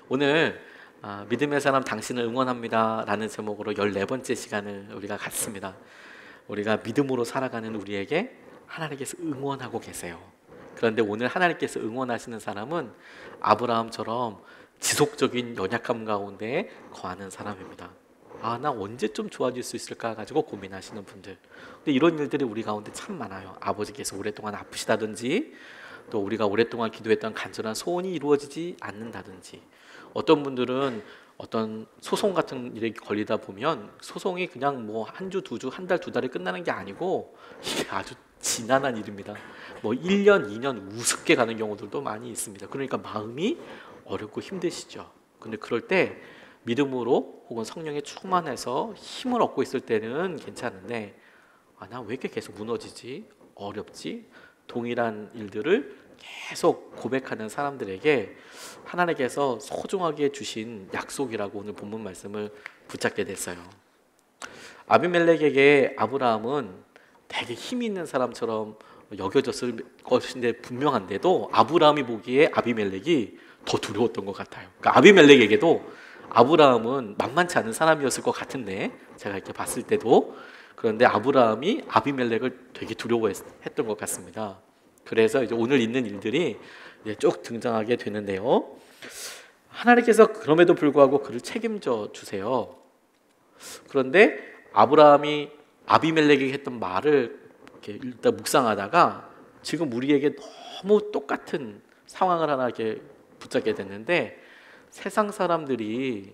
오늘 믿음의 사람 당신을 응원합니다 라는 제목으로 14번째 시간을 우리가 갖습니다. 우리가 믿음으로 살아가는 우리에게 하나님께서 응원하고 계세요. 그런데 오늘 하나님께서 응원하시는 사람은 아브라함처럼 지속적인 연약함 가운데 거하는 사람입니다. 나 언제쯤 좋아질 수 있을까 가지고 고민하시는 분들. 근데 이런 일들이 우리 가운데 참 많아요. 아버지께서 오랫동안 아프시다든지, 또 우리가 오랫동안 기도했던 간절한 소원이 이루어지지 않는다든지, 어떤 분들은 어떤 소송 같은 일에 걸리다 보면 소송이 그냥 뭐 한 주, 두 주, 한 달, 두 달에 끝나는 게 아니고 이게 아주 지난한 일입니다. 뭐 1년, 2년 우습게 가는 경우들도 많이 있습니다. 그러니까 마음이 어렵고 힘드시죠. 근데 그럴 때 믿음으로 혹은 성령에 충만해서 힘을 얻고 있을 때는 괜찮은데, 나 왜 이렇게 계속 무너지지? 어렵지? 동일한 일들을 계속 고백하는 사람들에게 하나님께서 소중하게 주신 약속이라고 오늘 본문 말씀을 붙잡게 됐어요. 아비멜렉에게 아브라함은 되게 힘이 있는 사람처럼 여겨졌을 것인데 분명한데도 아브라함이 보기에 아비멜렉이 더 두려웠던 것 같아요. 그러니까 아비멜렉에게도 아브라함은 만만치 않은 사람이었을 것 같은데, 제가 이렇게 봤을 때도. 그런데 아브라함이 아비멜렉을 되게 두려워했던 것 같습니다. 그래서 이제 오늘 있는 일들이 이제 쭉 등장하게 되는데요. 하나님께서 그럼에도 불구하고 그를 책임져 주세요. 그런데 아브라함이 아비멜렉에게 했던 말을 이렇게 일단 묵상하다가 지금 우리에게 너무 똑같은 상황을 하나 이렇게 붙잡게 됐는데, 세상 사람들이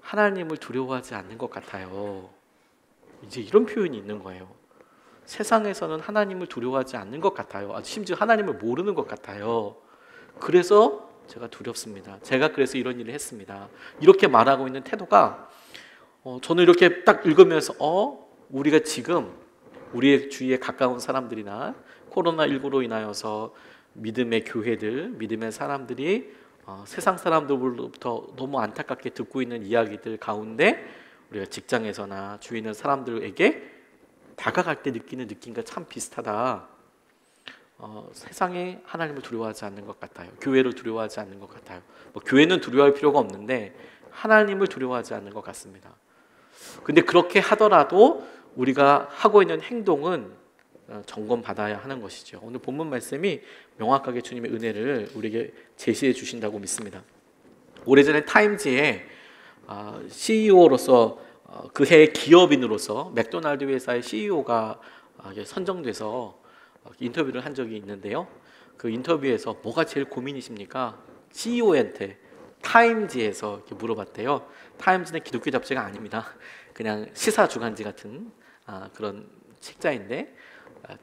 하나님을 두려워하지 않는 것 같아요. 이제 이런 표현이 있는 거예요. 세상에서는 하나님을 두려워하지 않는 것 같아요. 심지어 하나님을 모르는 것 같아요. 그래서 제가 두렵습니다. 제가 그래서 이런 일을 했습니다. 이렇게 말하고 있는 태도가 저는 이렇게 딱 읽으면서 우리가 지금 우리의 주위에 가까운 사람들이나 코로나19로 인하여서 믿음의 교회들, 믿음의 사람들이 세상 사람들로부터 너무 안타깝게 듣고 있는 이야기들 가운데 우리가 직장에서나 주위에 있는 사람들에게 다가갈 때 느끼는 느낌과 참 비슷하다. 세상에 하나님을 두려워하지 않는 것 같아요. 교회를 두려워하지 않는 것 같아요. 교회는 두려워할 필요가 없는데 하나님을 두려워하지 않는 것 같습니다. 근데 그렇게 하더라도 우리가 하고 있는 행동은 점검받아야 하는 것이죠. 오늘 본문 말씀이 명확하게 주님의 은혜를 우리에게 제시해 주신다고 믿습니다. 오래전에 타임즈에 CEO로서 그 해의 기업인으로서 맥도날드 회사의 CEO가 선정돼서 인터뷰를 한 적이 있는데요. 그 인터뷰에서 뭐가 제일 고민이십니까? CEO한테 타임즈에서 이렇게 물어봤대요. 타임즈는 기독교 잡지가 아닙니다. 그냥 시사 주간지 같은 그런 책자인데,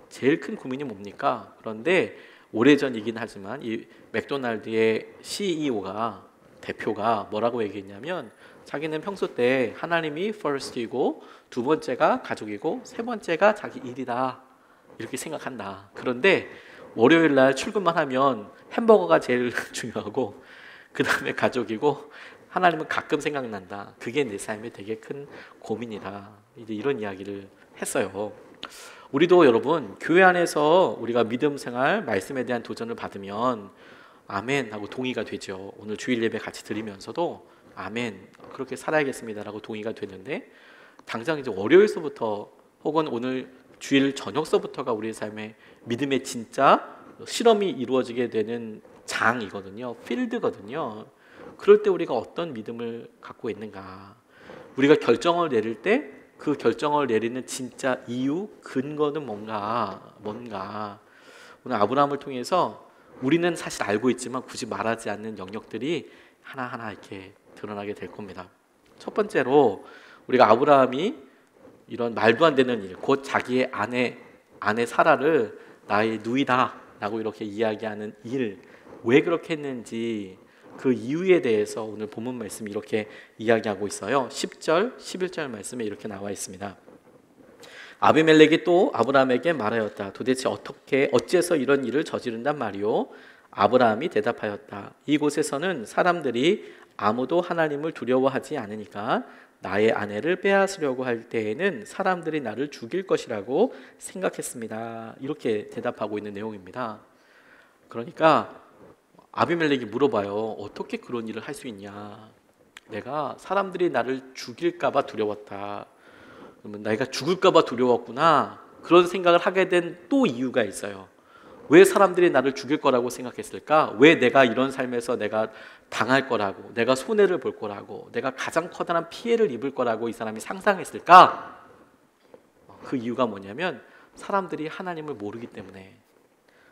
제일 큰 고민이 뭡니까? 그런데 오래전이긴 하지만 이 맥도날드의 CEO가, 대표가 뭐라고 얘기했냐면, 자기는 평소 때 하나님이 first이고 두 번째가 가족이고 세 번째가 자기 일이다, 이렇게 생각한다. 그런데 월요일 날 출근만 하면 햄버거가 제일 중요하고 그 다음에 가족이고 하나님은 가끔 생각난다. 그게 내 삶의 되게 큰 고민이다. 이제 이런 이야기를 했어요. 우리도 여러분, 교회 안에서 우리가 믿음 생활, 말씀에 대한 도전을 받으면 아멘 하고 동의가 되죠. 오늘 주일 예배 같이 드리면서도 아멘, 그렇게 살아야겠습니다라고 동의가 되는데, 당장 이제 월요일서부터 혹은 오늘 주일 저녁서부터가 우리의 삶에 믿음의 진짜 실험이 이루어지게 되는 장이거든요. 필드거든요. 그럴 때 우리가 어떤 믿음을 갖고 있는가? 우리가 결정을 내릴 때 그 결정을 내리는 진짜 이유, 근거는 뭔가. 오늘 아브라함을 통해서 우리는 사실 알고 있지만 굳이 말하지 않는 영역들이 하나하나 이렇게 드러나게 될 겁니다. 첫 번째로 우리가 아브라함이 이런 말도 안 되는 일, 곧 자기의 아내 사라를 나의 누이다 라고 이렇게 이야기하는 일, 왜 그렇게 했는지 그 이유에 대해서 오늘 본문 말씀이 이렇게 이야기하고 있어요. 10절, 11절 말씀에 이렇게 나와 있습니다. 아비멜렉이 또 아브라함에게 말하였다. 도대체 어찌해서 이런 일을 저지른단 말이오? 아브라함이 대답하였다. 이곳에서는 사람들이 아무도 하나님을 두려워하지 않으니까 나의 아내를 빼앗으려고 할 때에는 사람들이 나를 죽일 것이라고 생각했습니다. 이렇게 대답하고 있는 내용입니다. 그러니까 아비멜렉이 물어봐요. 어떻게 그런 일을 할 수 있냐? 내가 사람들이 나를 죽일까 봐 두려웠다. 그러면 내가 죽을까 봐 두려웠구나. 그런 생각을 하게 된 또 이유가 있어요. 왜 사람들이 나를 죽일 거라고 생각했을까? 왜 내가 이런 삶에서 내가 당할 거라고, 내가 손해를 볼 거라고, 내가 가장 커다란 피해를 입을 거라고 이 사람이 상상했을까? 그 이유가 뭐냐면 사람들이 하나님을 모르기 때문에,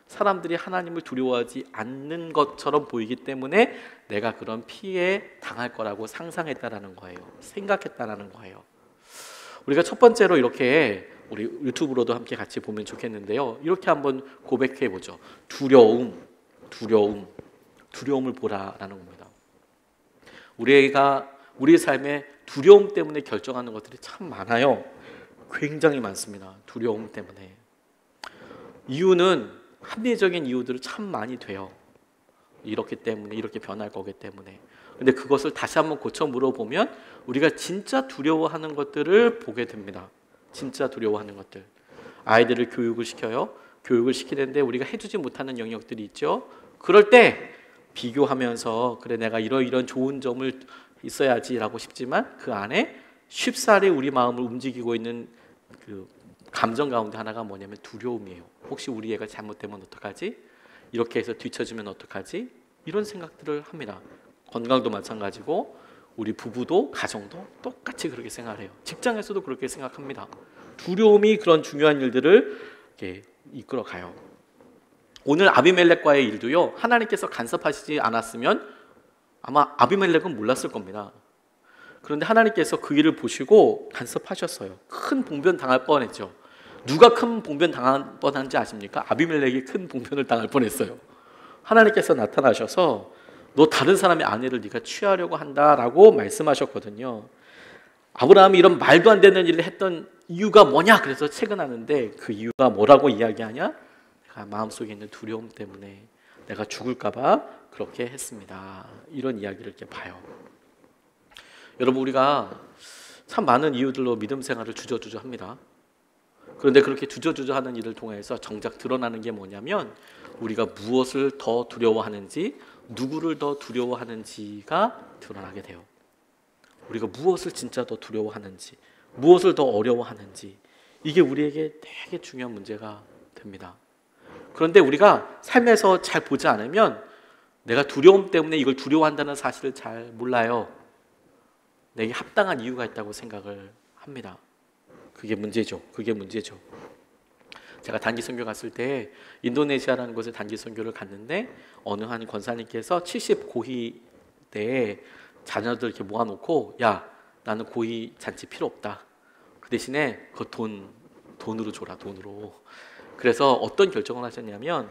사람들이 하나님을 두려워하지 않는 것처럼 보이기 때문에 내가 그런 피해에 당할 거라고 상상했다라는 거예요. 생각했다라는 거예요. 우리가 첫 번째로 이렇게 우리 유튜브로도 함께 같이 보면 좋겠는데요. 이렇게 한번 고백해 보죠. 두려움을 보라라는 겁니다. 우리의 삶에 두려움 때문에 결정하는 것들이 참 많아요. 굉장히 많습니다. 두려움 때문에. 이유는 합리적인 이유들이 참 많이 돼요. 이렇기 때문에, 이렇게 변할 거기 때문에. 근데 그것을 다시 한번 고쳐 물어보면 우리가 진짜 두려워하는 것들을 보게 됩니다. 진짜 두려워하는 것들. 아이들을 교육을 시켜요. 교육을 시키는데 우리가 해주지 못하는 영역들이 있죠. 그럴 때 비교하면서 그래 내가 이런 좋은 점을 있어야지라고 싶지만 그 안에 쉽사리 우리 마음을 움직이고 있는 그 감정 가운데 하나가 뭐냐면 두려움이에요. 혹시 우리 애가 잘못되면 어떡하지? 이렇게 해서 뒤처지면 어떡하지? 이런 생각들을 합니다. 건강도 마찬가지고 우리 부부도 가정도 똑같이 그렇게 생각해요. 직장에서도 그렇게 생각합니다. 두려움이 그런 중요한 일들을 이렇게 이끌어가요. 오늘 아비멜렉과의 일도요. 하나님께서 간섭하시지 않았으면 아마 아비멜렉은 몰랐을 겁니다. 그런데 하나님께서 그 일을 보시고 간섭하셨어요. 큰 봉변 당할 뻔했죠. 누가 큰 봉변 당할 뻔한지 아십니까? 아비멜렉이 큰 봉변을 당할 뻔했어요. 하나님께서 나타나셔서 너 다른 사람의 아내를 네가 취하려고 한다라고 말씀하셨거든요. 아브라함이 이런 말도 안 되는 일을 했던 이유가 뭐냐? 그래서 책은하는데 그 이유가 뭐라고 이야기하냐? 내가 마음속에 있는 두려움 때문에 내가 죽을까 봐 그렇게 했습니다. 이런 이야기를 이렇게 봐요. 여러분 우리가 참 많은 이유들로 믿음 생활을 주저주저합니다. 그런데 그렇게 주저주저하는 일을 통해서 정작 드러나는 게 뭐냐면 우리가 무엇을 더 두려워하는지, 누구를 더 두려워하는지가 드러나게 돼요. 우리가 무엇을 진짜 더 두려워하는지, 무엇을 더 어려워하는지, 이게 우리에게 되게 중요한 문제가 됩니다. 그런데 우리가 삶에서 잘 보지 않으면 내가 두려움 때문에 이걸 두려워한다는 사실을 잘 몰라요. 내게 합당한 이유가 있다고 생각을 합니다. 그게 문제죠. 제가 단기 선교 갔을 때 인도네시아라는 곳에 단기 선교를 갔는데 어느 한 권사님께서 70 고위 때에 자녀들 이렇게 모아놓고 야 나는 고위 잔치 필요 없다. 그 대신에 그 돈으로 줘라 돈으로. 그래서 어떤 결정을 하셨냐면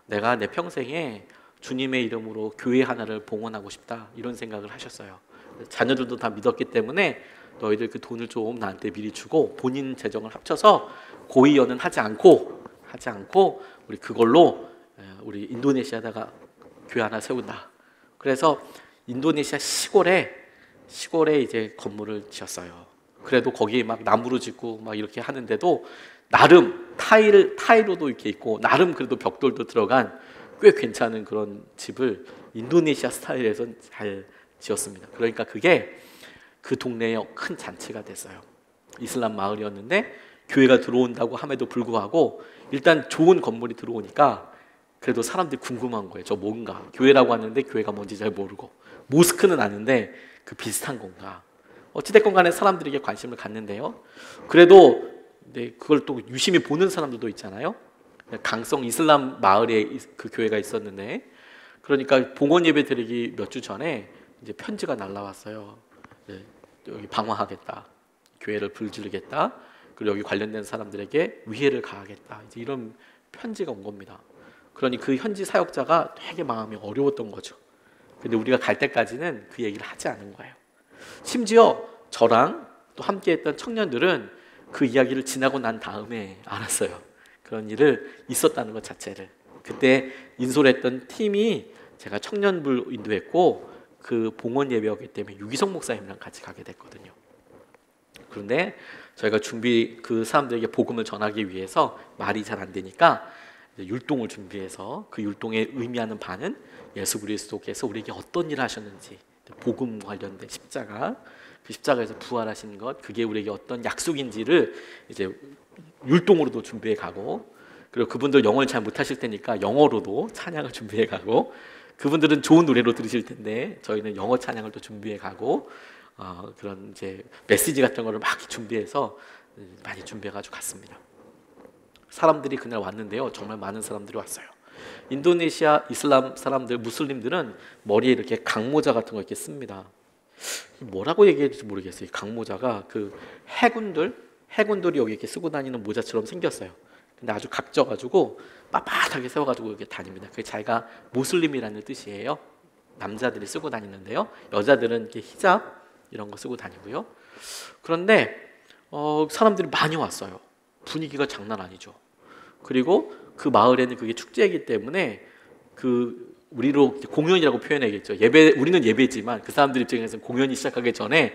내가 내 평생에 주님의 이름으로 교회 하나를 봉헌하고 싶다 이런 생각을 하셨어요. 자녀들도 다 믿었기 때문에 너희들 그 돈을 좀 나한테 미리 주고 본인 재정을 합쳐서 고위연은 하지 않고 우리 그걸로 우리 인도네시아다가 교회 하나 세운다. 그래서 인도네시아 시골에 이제 건물을 지었어요. 그래도 거기 막 나무로 짓고 막 이렇게 하는데도 나름 타일로도 이렇게 있고 나름 그래도 벽돌도 들어간 꽤 괜찮은 그런 집을 인도네시아 스타일에서 잘 지었습니다. 그러니까 그게 그 동네에 큰 잔치가 됐어요. 이슬람 마을이었는데 교회가 들어온다고 함에도 불구하고 일단 좋은 건물이 들어오니까 그래도 사람들이 궁금한 거예요. 저 뭔가 교회라고 하는데 교회가 뭔지 잘 모르고 모스크는 아는데 그 비슷한 건가. 어찌됐건 간에 사람들에게 관심을 갖는데요. 그래도 그걸 또 유심히 보는 사람들도 있잖아요. 강성 이슬람 마을에 그 교회가 있었는데 그러니까 봉헌 예배 드리기 몇 주 전에 이제 편지가 날라왔어요. 여기 방화하겠다. 교회를 불지르겠다. 그리고 여기 관련된 사람들에게 위해를 가하겠다. 이제 이런 편지가 온 겁니다. 그러니 그 현지 사역자가 되게 마음이 어려웠던 거죠. 근데 우리가 갈 때까지는 그 얘기를 하지 않은 거예요. 심지어 저랑 또 함께했던 청년들은 그 이야기를 지나고 난 다음에 알았어요. 그런 일을 있었다는 것 자체를. 그때 인솔했던 팀이 제가 청년부를 인도했고 그 봉헌 예배였기 때문에 유기성 목사님이랑 같이 가게 됐거든요. 그런데 저희가 그 사람들에게 복음을 전하기 위해서 말이 잘 안 되니까 이제 율동을 준비해서 그 율동에 의미하는 바는 예수 그리스도께서 우리에게 어떤 일을 하셨는지, 복음 관련된 십자가, 그 십자가에서 부활하신 것, 그게 우리에게 어떤 약속인지를 이제 율동으로도 준비해 가고, 그리고 그분들 영어를 잘 못하실 테니까 영어로도 찬양을 준비해 가고, 그분들은 좋은 노래로 들으실 텐데 저희는 영어 찬양을 또 준비해 가고, 그런 이제 메시지 같은 거를 막 준비해서 많이 준비해 가지고 갔습니다. 사람들이 그날 왔는데요, 정말 많은 사람들이 왔어요. 인도네시아 이슬람 사람들, 무슬림들은 머리에 이렇게 강모자 같은 거 이렇게 씁니다. 뭐라고 얘기해야 될지 모르겠어요. 이 강모자가 그 해군들이 여기 이렇게 쓰고 다니는 모자처럼 생겼어요. 근데 아주 각져가지고 빳빳하게 세워가지고 이렇게 다닙니다. 그게 자기가 모슬림이라는 뜻이에요. 남자들이 쓰고 다니는데요, 여자들은 이렇게 히잡 이런 거 쓰고 다니고요. 그런데 사람들이 많이 왔어요. 분위기가 장난 아니죠. 그리고 그 마을에는 그게 축제이기 때문에 그 우리로 공연이라고 표현해야겠죠. 우리는 예배지만 그 사람들 입장에서는 공연이 시작하기 전에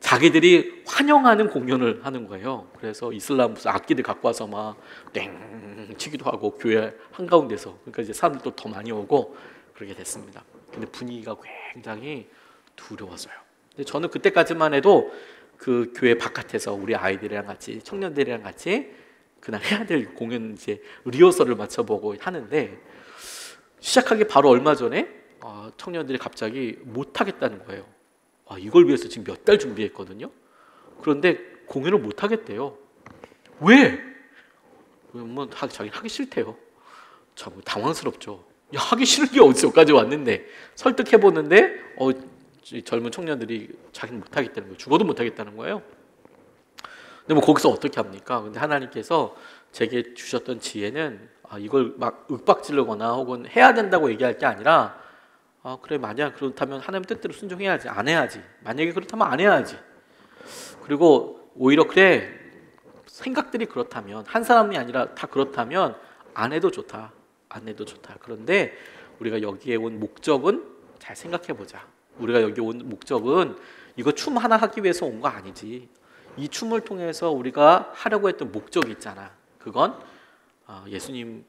자기들이 환영하는 공연을 하는 거예요. 그래서 이슬람 무슨 악기들 갖고 와서 막 땡 치기도 하고 교회 한가운데서, 그러니까 이제 사람들도 더 많이 오고 그렇게 됐습니다. 근데 분위기가 굉장히 두려웠어요. 근데 저는 그때까지만 해도 그 교회 바깥에서 우리 아이들이랑 같이, 청년들이랑 같이 그날 해야 될 공연 이제 리허설을 맞춰보고 하는데, 시작하기 바로 얼마 전에 청년들이 갑자기 못 하겠다는 거예요. 이걸 위해서 지금 몇 달 준비했거든요. 그런데 공연을 못 하겠대요. 왜? 뭐 자기는 하기 싫대요. 참 당황스럽죠. 야, 하기 싫은 게 어디서까지 왔는데, 설득해 보는데 젊은 청년들이 자기는 못 하겠다는 거예요. 죽어도 못 하겠다는 거예요. 근데 뭐 거기서 어떻게 합니까? 근데 하나님께서 제게 주셨던 지혜는 이걸 막 윽박지르거나 혹은 해야 된다고 얘기할 게 아니라, 그래, 만약 그렇다면 하나님 뜻대로 순종해야지, 안 해야지. 만약에 그렇다면 안 해야지. 그리고 오히려 그래, 생각들이 그렇다면, 한 사람이 아니라 다 그렇다면 안 해도 좋다, 안 해도 좋다. 그런데 우리가 여기에 온 목적은 잘 생각해 보자. 우리가 여기 온 목적은 이거 춤 하나 하기 위해서 온 거 아니지. 이 춤을 통해서 우리가 하려고 했던 목적이 있잖아. 그건 예수님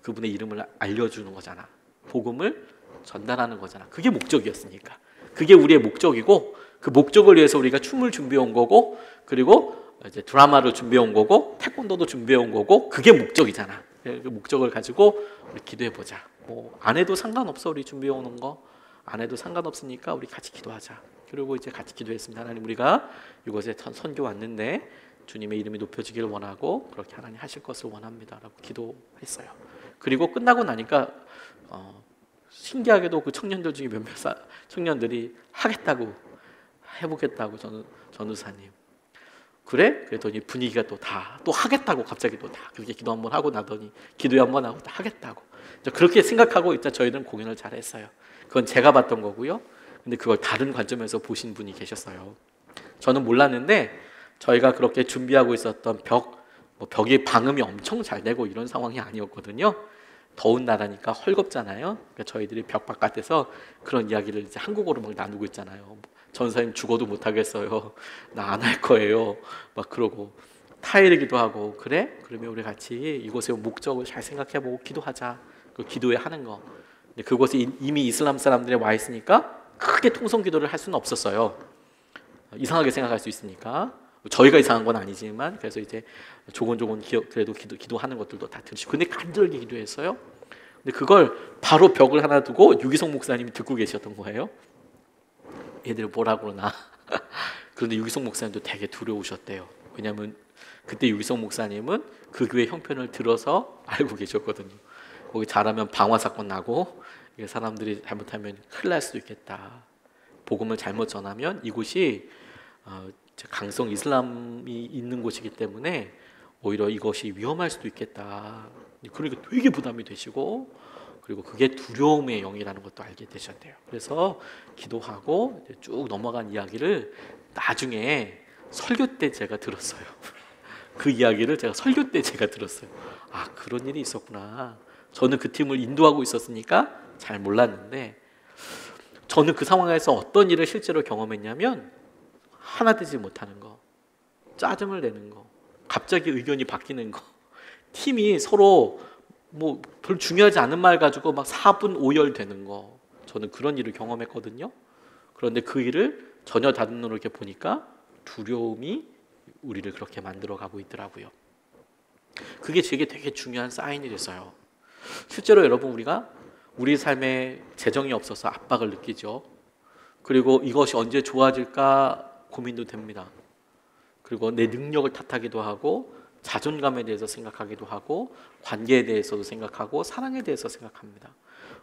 그분의 이름을 알려주는 거잖아. 복음을 전달하는 거잖아. 그게 목적이었으니까. 그게 우리의 목적이고, 그 목적을 위해서 우리가 춤을 준비해 온 거고, 그리고 이제 드라마를 준비해 온 거고, 태권도도 준비해 온 거고, 그게 목적이잖아. 그 목적을 가지고 우리 기도해 보자. 뭐 안 해도 상관없어. 우리 준비해 오는 거 안 해도 상관없으니까 우리 같이 기도하자. 그리고 이제 같이 기도했습니다. 하나님, 우리가 이곳에 선교 왔는데 주님의 이름이 높여지기를 원하고 그렇게 하나님 하실 것을 원합니다라고 기도했어요. 그리고 끝나고 나니까 신기하게도 그 청년들 중에 몇몇 청년들이 하겠다고, 해보겠다고, 전우사님 그래? 그랬더니 분위기가 또 하겠다고, 갑자기 또 다 그렇게 기도 한번 하고 나더니 기도회 한번 하고 다 하겠다고. 그렇게 생각하고 일단 저희는 공연을 잘 했어요. 그건 제가 봤던 거고요. 근데 그걸 다른 관점에서 보신 분이 계셨어요. 저는 몰랐는데 저희가 그렇게 준비하고 있었던 벽이 방음이 엄청 잘 되고 이런 상황이 아니었거든요. 더운 나라니까 헐겁잖아요. 그러니까 저희들이 벽 바깥에서 그런 이야기를 이제 한국어로 막 나누고 있잖아요. 전사님 죽어도 못 하겠어요. 나 안 할 거예요. 막 그러고 타이르기도 하고, 그래? 그러면 우리 같이 이곳의 목적을 잘 생각해보고 기도하자. 그 기도회 하는 거. 근데 그곳에 이미 이슬람 사람들이 와 있으니까 크게 통성 기도를 할 수는 없었어요. 이상하게 생각할 수 있으니까. 저희가 이상한 건 아니지만, 그래서 이제 조곤조곤 그래도 기도하는 것들도 다 들으시고, 근데 간절하게 기도했어요. 근데 그걸 바로 벽을 하나 두고 유기성 목사님이 듣고 계셨던 거예요. 얘들 뭐라 그러나. 그런데 유기성 목사님도 되게 두려우셨대요. 왜냐하면 그때 유기성 목사님은 그 교회 형편을 들어서 알고 계셨거든요. 거기 잘하면 방화 사건 나고, 사람들이 잘못하면 큰일 날 수도 있겠다. 복음을 잘못 전하면 이곳이 강성 이슬람이 있는 곳이기 때문에 오히려 이것이 위험할 수도 있겠다. 그러니까 되게 부담이 되시고, 그리고 그게 두려움의 영이라는 것도 알게 되셨대요. 그래서 기도하고 쭉 넘어간 이야기를 나중에 설교 때 제가 들었어요. 그 이야기를 제가 설교 때 제가 들었어요. 그런 일이 있었구나. 저는 그 팀을 인도하고 있었으니까 잘 몰랐는데, 저는 그 상황에서 어떤 일을 실제로 경험했냐면, 하나 되지 못하는 거, 짜증을 내는 거, 갑자기 의견이 바뀌는 거, 팀이 서로 뭐 별 중요하지 않은 말 가지고 막 4분 오열되는 거, 저는 그런 일을 경험했거든요. 그런데 그 일을 전혀 다른 눈으로 이렇게 보니까 두려움이 우리를 그렇게 만들어 가고 있더라고요. 그게 제게 되게 중요한 사인이 됐어요. 실제로 여러분, 우리가 우리 삶에 재정이 없어서 압박을 느끼죠. 그리고 이것이 언제 좋아질까 고민도 됩니다. 그리고 내 능력을 탓하기도 하고, 자존감에 대해서 생각하기도 하고, 관계에 대해서도 생각하고, 사랑에 대해서 생각합니다.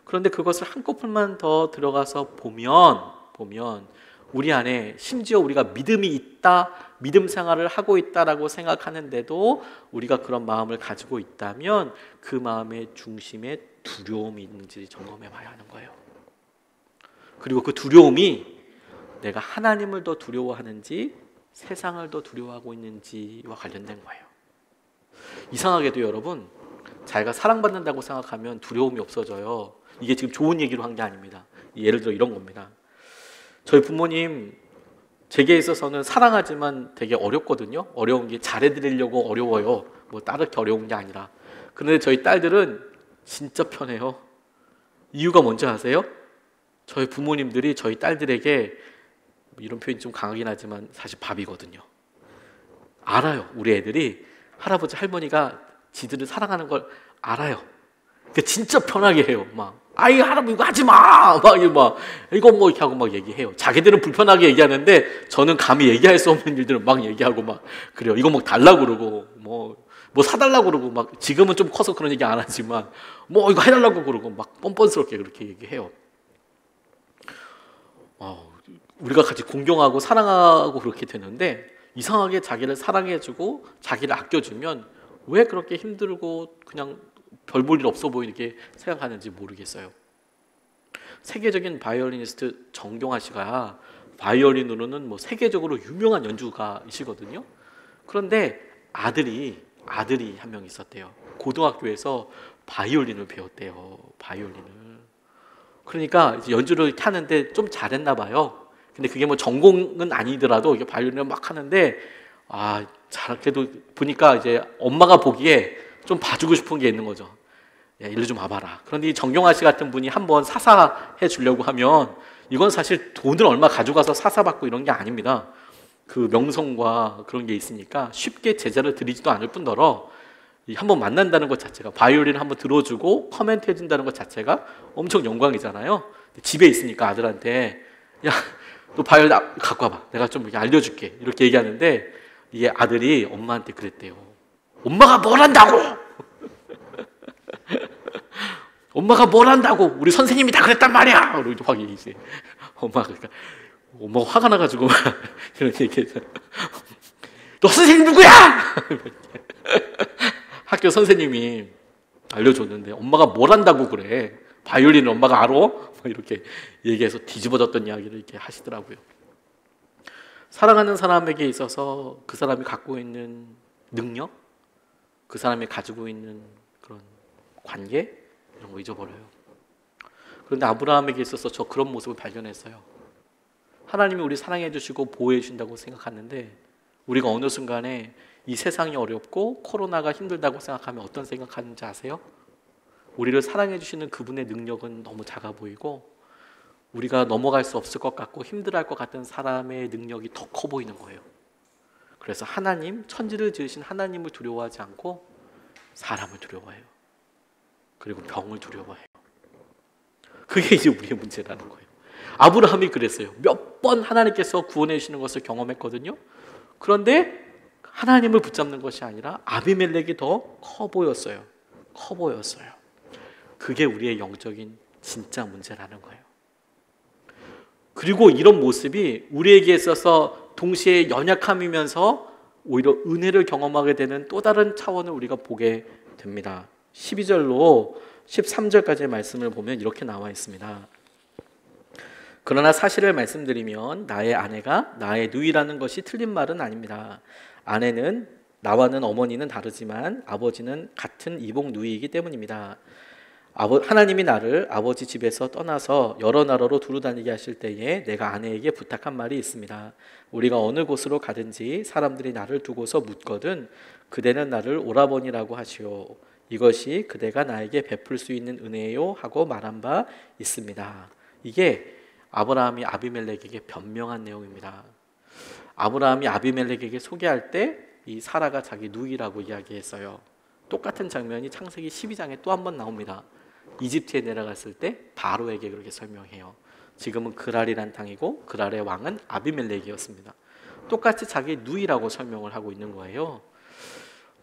그런데 그것을 한꺼풀만 더 들어가서 보면 우리 안에 심지어 우리가 믿음이 있다, 믿음 생활을 하고 있다라고 생각하는데도 우리가 그런 마음을 가지고 있다면 그 마음의 중심에 두려움이 있는지 점검해 봐야 하는 거예요. 그리고 그 두려움이 내가 하나님을 더 두려워하는지 세상을 더 두려워하고 있는지와 관련된 거예요. 이상하게도 여러분, 자기가 사랑받는다고 생각하면 두려움이 없어져요. 이게 지금 좋은 얘기로 한 게 아닙니다. 예를 들어 이런 겁니다. 저희 부모님, 제게 있어서는 사랑하지만 되게 어렵거든요. 어려운 게 잘해드리려고 어려워요. 뭐 따르게 어려운 게 아니라. 그런데 저희 딸들은 진짜 편해요. 이유가 뭔지 아세요? 저희 부모님들이 저희 딸들에게, 이런 표현이 좀 강하긴 하지만 사실 밥이거든요. 알아요. 우리 애들이 할아버지 할머니가 지들을 사랑하는 걸 알아요. 그러니까 진짜 편하게 해요. 막 아이 할아버지 이거 하지 마. 이거 뭐 이렇게 하고 막 얘기해요. 자기들은 불편하게 얘기하는데 저는 감히 얘기할 수 없는 일들을 막 얘기하고 막 그래요. 이거 막 달라고 그러고 뭐 사달라고 그러고, 막 지금은 좀 커서 그런 얘기 안 하지만 뭐 이거 해달라고 그러고 막 뻔뻔스럽게 그렇게 얘기해요. 우리가 같이 공경하고 사랑하고 그렇게 되는데, 이상하게 자기를 사랑해주고 자기를 아껴주면 왜 그렇게 힘들고 그냥 별 볼 일 없어 보이게 생각하는지 모르겠어요. 세계적인 바이올리니스트 정경화 씨가 바이올린으로는 뭐 세계적으로 유명한 연주가이시거든요. 그런데 아들이 한 명 있었대요. 고등학교에서 바이올린을 배웠대요. 바이올린을. 그러니까 이제 연주를 이렇게 하는데 좀 잘했나 봐요. 근데 그게 뭐 전공은 아니더라도 이게 바이올린을 막 하는데, 그래도 보니까 이제 엄마가 보기에 좀 봐주고 싶은 게 있는 거죠. 야, 일로 좀 와봐라. 그런데 이 정경화 씨 같은 분이 한번 사사해 주려고 하면 이건 사실 돈을 얼마 가져가서 사사받고 이런 게 아닙니다. 그 명성과 그런 게 있으니까 쉽게 제자를 드리지도 않을 뿐더러 한번 만난다는 것 자체가, 바이올린 한번 들어주고 커멘트 해준다는 것 자체가 엄청 영광이잖아요. 집에 있으니까 아들한테, 야, 너 바이올린 갖고 와봐. 내가 좀 이렇게 알려줄게. 이렇게 얘기하는데, 이게 아들이 엄마한테 그랬대요. 엄마가 뭘 한다고? 엄마가 뭘 한다고? 우리 선생님이 다 그랬단 말이야. 그러고 확 얘기지. 엄마가 화가 나가지고 이렇게 얘기해서, 너 선생님 누구야? 학교 선생님이 알려줬는데, 엄마가 뭘 한다고 그래? 바이올린을 엄마가 알아? 이렇게 얘기해서 뒤집어졌던 이야기를 이렇게 하시더라고요. 사랑하는 사람에게 있어서 그 사람이 갖고 있는 능력, 그 사람이 가지고 있는 그런 관계, 이런 거 잊어버려요. 그런데 아브라함에게 있어서 저 그런 모습을 발견했어요. 하나님이 우리 사랑해 주시고 보호해 주신다고 생각하는데, 우리가 어느 순간에 이 세상이 어렵고 코로나가 힘들다고 생각하면 어떤 생각하는지 아세요? 우리를 사랑해 주시는 그분의 능력은 너무 작아 보이고, 우리가 넘어갈 수 없을 것 같고 힘들어할 것 같은 사람의 능력이 더 커 보이는 거예요. 그래서 하나님, 천지를 지으신 하나님을 두려워하지 않고 사람을 두려워해요. 그리고 병을 두려워해요. 그게 이제 우리의 문제라는 거예요. 아브라함이 그랬어요. 몇 번 하나님께서 구원해 주시는 것을 경험했거든요. 그런데 하나님을 붙잡는 것이 아니라 아비멜렉이 더 커 보였어요. 커 보였어요. 그게 우리의 영적인 진짜 문제라는 거예요. 그리고 이런 모습이 우리에게 있어서 동시에 연약함이면서 오히려 은혜를 경험하게 되는 또 다른 차원을 우리가 보게 됩니다. 12절로 13절까지의 말씀을 보면 이렇게 나와 있습니다. 그러나 사실을 말씀드리면 나의 아내가 나의 누이라는 것이 틀린 말은 아닙니다. 아내는 나와는 어머니는 다르지만 아버지는 같은 이복 누이이기 때문입니다. 하나님이 나를 아버지 집에서 떠나서 여러 나라로 두루다니게 하실 때에 내가 아내에게 부탁한 말이 있습니다. 우리가 어느 곳으로 가든지 사람들이 나를 두고서 묻거든 그대는 나를 오라버니라고 하시오. 이것이 그대가 나에게 베풀 수 있는 은혜요 하고 말한 바 있습니다. 이게 아브라함이 아비멜렉에게 변명한 내용입니다. 아브라함이 아비멜렉에게 소개할 때 이 사라가 자기 누이라고 이야기했어요. 똑같은 장면이 창세기 12장에 또 한 번 나옵니다. 이집트에 내려갔을 때 바로에게 그렇게 설명해요. 지금은 그랄이란 땅이고 그랄의 왕은 아비멜렉이었습니다. 똑같이 자기 누이라고 설명을 하고 있는 거예요.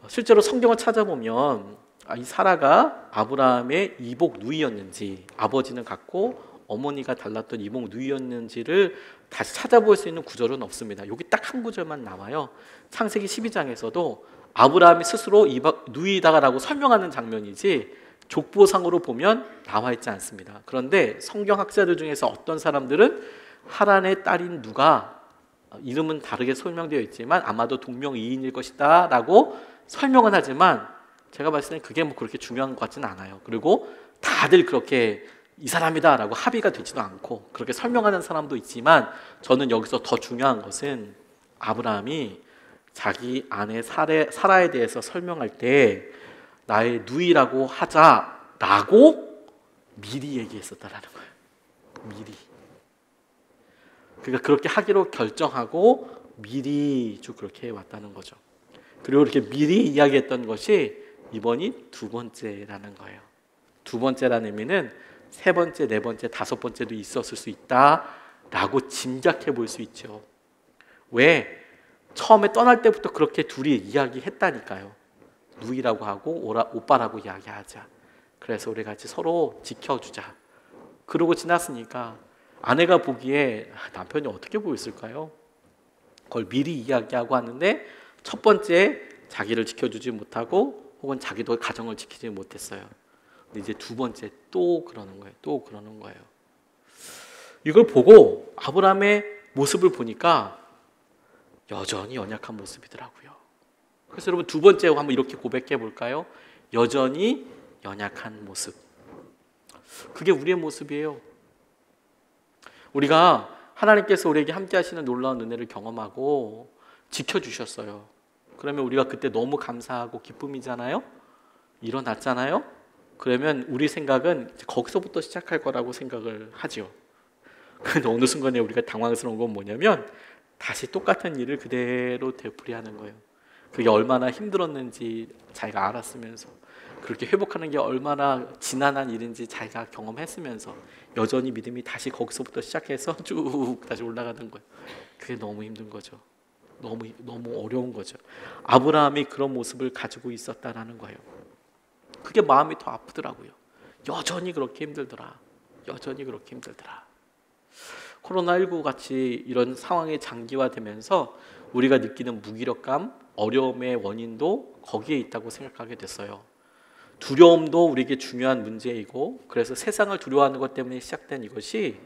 실제로 성경을 찾아보면 이 사라가 아브라함의 이복 누이였는지, 아버지는 같고 어머니가 달랐던 이복 누이였는지를 다시 찾아볼 수 있는 구절은 없습니다. 여기 딱 한 구절만 나와요. 창세기 12장에서도 아브라함이 스스로 누이다라고 설명하는 장면이지 족보상으로 보면 나와 있지 않습니다. 그런데 성경학자들 중에서 어떤 사람들은 하란의 딸인 누가, 이름은 다르게 설명되어 있지만 아마도 동명이인일 것이다 라고 설명은 하지만 제가 봤을 때는 그게 뭐 그렇게 중요한 것 같지는 않아요. 그리고 다들 그렇게 이 사람이다 라고 합의가 되지도 않고 그렇게 설명하는 사람도 있지만, 저는 여기서 더 중요한 것은 아브라함이 자기 아내 사라에 대해서 설명할 때 나의 누이라고 하자라고 미리 얘기했었다라는 거예요. 미리. 그러니까 그렇게 하기로 결정하고 미리 쭉 그렇게 해왔다는 거죠. 그리고 이렇게 미리 이야기했던 것이 이번이 두 번째라는 거예요. 두 번째라는 의미는 세 번째, 네 번째, 다섯 번째도 있었을 수 있다라고 짐작해 볼 수 있죠. 왜? 처음에 떠날 때부터 그렇게 둘이 이야기했다니까요. 누이라고 하고 오빠라고 이야기하자. 그래서 우리 같이 서로 지켜주자. 그러고 지났으니까 아내가 보기에 남편이 어떻게 보였을까요? 그걸 미리 이야기하고 하는데 첫 번째 자기를 지켜주지 못하고 혹은 자기도 가정을 지키지 못했어요. 근데 이제 두 번째 또 그러는 거예요. 또 그러는 거예요. 이걸 보고 아브라함의 모습을 보니까 여전히 연약한 모습이더라고요. 그래서 여러분 두 번째 한번 이렇게 고백해 볼까요? 여전히 연약한 모습. 그게 우리의 모습이에요. 우리가 하나님께서 우리에게 함께 하시는 놀라운 은혜를 경험하고 지켜주셨어요. 그러면 우리가 그때 너무 감사하고 기쁨이잖아요. 일어났잖아요. 그러면 우리 생각은 거기서부터 시작할 거라고 생각을 하죠. 그런데 어느 순간에 우리가 당황스러운 건 뭐냐면 다시 똑같은 일을 그대로 되풀이하는 거예요. 그게 얼마나 힘들었는지 자기가 알았으면서, 그렇게 회복하는 게 얼마나 지난한 일인지 자기가 경험했으면서 여전히 믿음이 다시 거기서부터 시작해서 쭉 다시 올라가는 거예요. 그게 너무 힘든 거죠. 너무 어려운 거죠. 아브라함이 그런 모습을 가지고 있었다라는 거예요. 그게 마음이 더 아프더라고요. 여전히 그렇게 힘들더라. 여전히 그렇게 힘들더라. 코로나19 같이 이런 상황이 장기화되면서 우리가 느끼는 무기력감, 어려움의 원인도 거기에 있다고 생각하게 됐어요. 두려움도 우리에게 중요한 문제이고, 그래서 세상을 두려워하는 것 때문에 시작된 이것이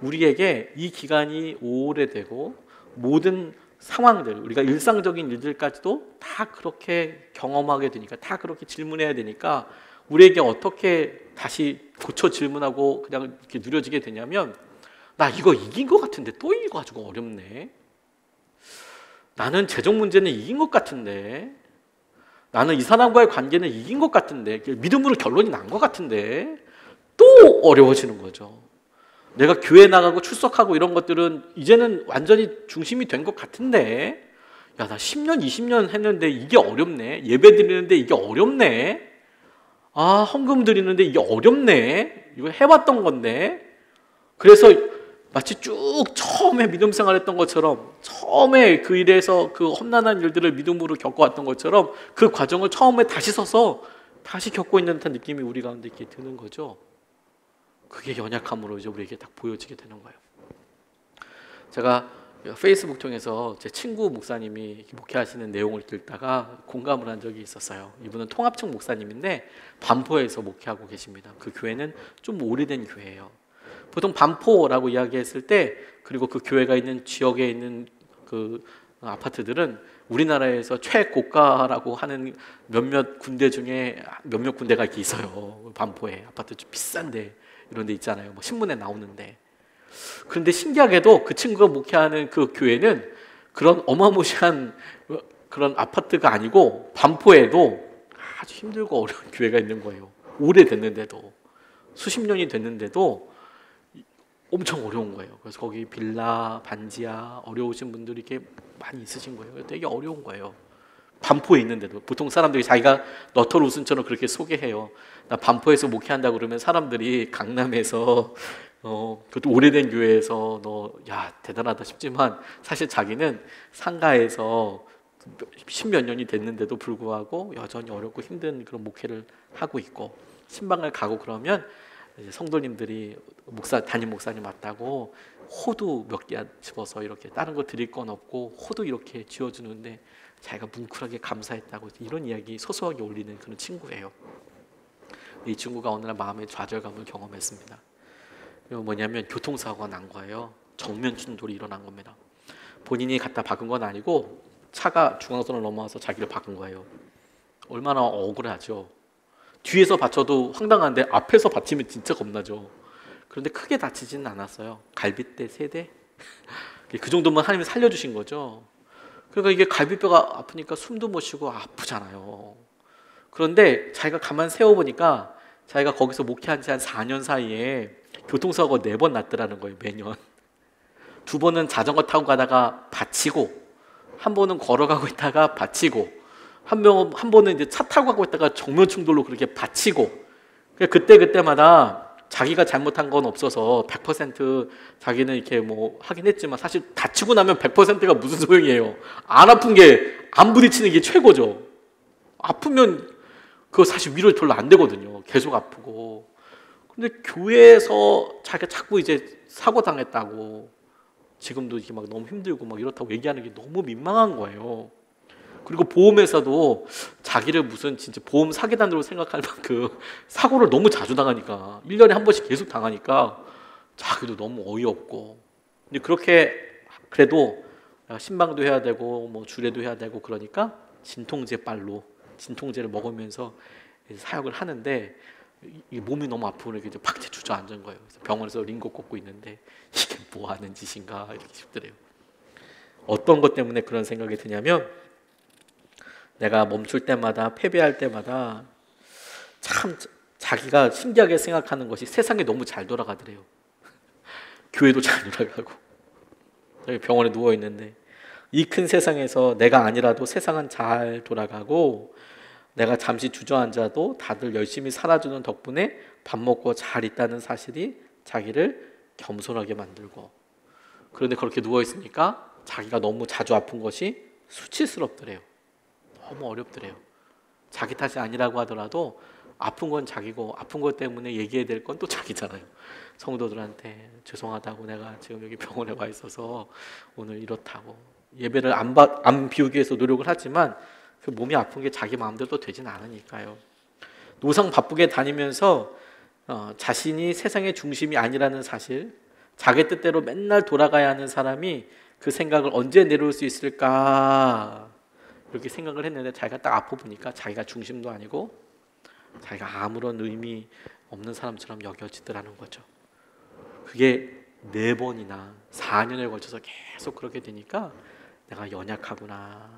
우리에게 이 기간이 오래되고 모든 상황들, 우리가 일상적인 일들까지도 다 그렇게 경험하게 되니까, 다 그렇게 질문해야 되니까 우리에게 어떻게 다시 고쳐 질문하고 그냥 이렇게 누려지게 되냐면, 나 이거 이긴 것 같은데 또 이거 가지고 어렵네. 나는 재정 문제는 이긴 것 같은데, 나는 이 사람과의 관계는 이긴 것 같은데, 믿음으로 결론이 난 것 같은데 또 어려워지는 거죠. 내가 교회 나가고 출석하고 이런 것들은 이제는 완전히 중심이 된 것 같은데, 야, 나 10년, 20년 했는데 이게 어렵네. 예배 드리는데 이게 어렵네. 아, 헌금 드리는데 이게 어렵네. 이거 해왔던 건데. 그래서 마치 쭉 처음에 믿음 생활했던 것처럼, 처음에 그 일에서 그 험난한 일들을 믿음으로 겪어왔던 것처럼 그 과정을 처음에 다시 서서 다시 겪고 있는 듯한 느낌이 우리 가운데 이렇게 드는 거죠. 그게 연약함으로 이제 우리에게 딱 보여지게 되는 거예요. 제가 페이스북 통해서 제 친구 목사님이 목회하시는 내용을 읽다가 공감을 한 적이 있었어요. 이분은 통합청 목사님인데 반포에서 목회하고 계십니다. 그 교회는 좀 오래된 교회예요. 보통 반포라고 이야기했을 때, 그리고 그 교회가 있는 지역에 있는 그 아파트들은 우리나라에서 최고가라고 하는 몇몇 군데 중에 몇몇 군데가 이렇게 있어요. 반포에 아파트 좀 비싼데 이런 데 있잖아요. 뭐 신문에 나오는데. 그런데 신기하게도 그 친구가 목회하는 그 교회는 그런 어마무시한 그런 아파트가 아니고 반포에도 아주 힘들고 어려운 교회가 있는 거예요. 오래됐는데도, 수십 년이 됐는데도 엄청 어려운 거예요. 그래서 거기 빌라, 반지하 어려우신 분들이 이렇게 많이 있으신 거예요. 되게 어려운 거예요. 반포에 있는데도 보통 사람들이 자기가 너털 웃음처럼 그렇게 소개해요. 나 반포에서 목회한다 그러면 사람들이 강남에서 그것도 오래된 교회에서 너 야 대단하다 싶지만 사실 자기는 상가에서 십몇 년이 됐는데도 불구하고 여전히 어렵고 힘든 그런 목회를 하고 있고, 신방을 가고 그러면 이제 성도님들이 담임 목사님 맞다고 호두 몇 개 집어서 이렇게 다른 거 드릴 건 없고 호두 이렇게 쥐어주는데 자기가 뭉클하게 감사했다고 이런 이야기 소소하게 올리는 그런 친구예요. 이 친구가 어느 날 마음의 좌절감을 경험했습니다. 뭐냐면 교통사고가 난 거예요. 정면 충돌이 일어난 겁니다. 본인이 갖다 박은 건 아니고 차가 중앙선을 넘어와서 자기를 박은 거예요. 얼마나 억울하죠. 뒤에서 받쳐도 황당한데 앞에서 받치면 진짜 겁나죠. 그런데 크게 다치지는 않았어요. 갈빗대 3대? 그 정도만 하나님이 살려주신 거죠. 그러니까 이게 갈비뼈가 아프니까 숨도 못 쉬고 아프잖아요. 그런데 자기가 가만 세워보니까 자기가 거기서 목회한 지 한 4년 사이에 교통사고가 4번 났더라는 거예요. 매년 2번은 자전거 타고 가다가 다치고, 한 번은 걸어가고 있다가 다치고, 한 번은 이제 차 타고 가고 있다가 정면 충돌로 그렇게 다치고. 그때마다 자기가 잘못한 건 없어서 100% 자기는 이렇게 뭐 하긴 했지만 사실 다치고 나면 100%가 무슨 소용이에요. 안 아픈 게 안 부딪히는 게 최고죠. 아프면 그거 사실 위로 별로 안 되거든요. 계속 아프고. 근데 교회에서 자기가 자꾸 이제 사고 당했다고, 지금도 이게 막 너무 힘들고 막 이렇다고 얘기하는 게 너무 민망한 거예요. 그리고 보험회사도 자기를 무슨 진짜 보험 사기단으로 생각할 만큼 사고를 너무 자주 당하니까, 1년에 한 번씩 계속 당하니까 자기도 너무 어이없고. 근데 그렇게 그래도 신방도 해야 되고 뭐 주례도 해야 되고 그러니까 진통제 빨로 진통제를 먹으면서 사역을 하는데, 이 몸이 너무 아프고 이제 박채 주저앉은 거예요. 그래서 병원에서 링거 꽂고 있는데 이게 뭐 하는 짓인가 이렇게 싶더래요. 어떤 것 때문에 그런 생각이 드냐면, 내가 멈출 때마다 패배할 때마다 참 자기가 신기하게 생각하는 것이 세상이 너무 잘 돌아가더래요. 교회도 잘 돌아가고. 여기 병원에 누워 있는데 이 큰 세상에서 내가 아니라도 세상은 잘 돌아가고, 내가 잠시 주저앉아도 다들 열심히 살아주는 덕분에 밥 먹고 잘 있다는 사실이 자기를 겸손하게 만들고. 그런데 그렇게 누워 있으니까 자기가 너무 자주 아픈 것이 수치스럽더래요. 너무 어렵더래요. 자기 탓이 아니라고 하더라도 아픈 건 자기고, 아픈 것 때문에 얘기해야 될 건 또 자기잖아요. 성도들한테 죄송하다고, 내가 지금 여기 병원에 와 있어서 오늘 이렇다고. 예배를 안 비우기 위해서 노력을 하지만 그 몸이 아픈 게 자기 마음대로 되진 않으니까요. 노상 바쁘게 다니면서 자신이 세상의 중심이 아니라는 사실, 자기 뜻대로 맨날 돌아가야 하는 사람이 그 생각을 언제 내려올 수 있을까, 이렇게 생각을 했는데 자기가 딱 아파보니까 자기가 중심도 아니고 자기가 아무런 의미 없는 사람처럼 여겨지더라는 거죠. 그게 4번이나 4년에 걸쳐서 계속 그렇게 되니까 내가 연약하구나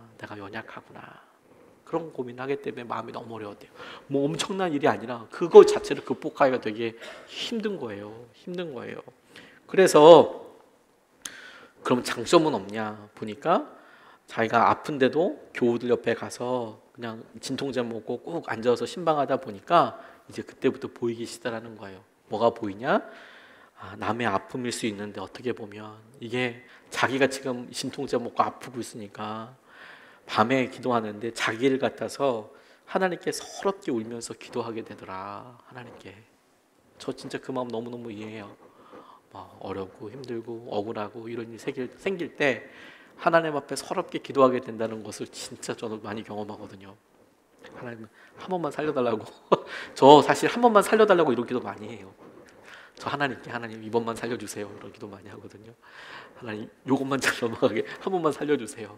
그런 고민하기 때문에 마음이 너무 어려웠대요. 뭐 엄청난 일이 아니라 그거 자체를 극복하기가 되게 힘든 거예요. 그래서 그럼 장점은 없냐 보니까, 자기가 아픈데도 교우들 옆에 가서 그냥 진통제 먹고 꼭 앉아서 신방하다 보니까 이제 그때부터 보이기 시작하는 거예요. 뭐가 보이냐? 남의 아픔일 수 있는데 어떻게 보면 이게 자기가 지금 진통제 먹고 아프고 있으니까 밤에 기도하는데 자기 일 같아서 하나님께 서럽게 울면서 기도하게 되더라. 하나님께. 저 진짜 그 마음 너무너무 이해해요. 어렵고 힘들고 억울하고 이런 일이 생길 때 하나님 앞에 서럽게 기도하게 된다는 것을 진짜 저도 많이 경험하거든요. 하나님 한 번만 살려달라고. 저 사실 한 번만 살려달라고 이런 기도 많이 해요. 저 하나님께, 하나님 이번만 살려주세요, 이런 기도 많이 하거든요. 하나님 요것만 잘 넘어가게 한 번만 살려주세요.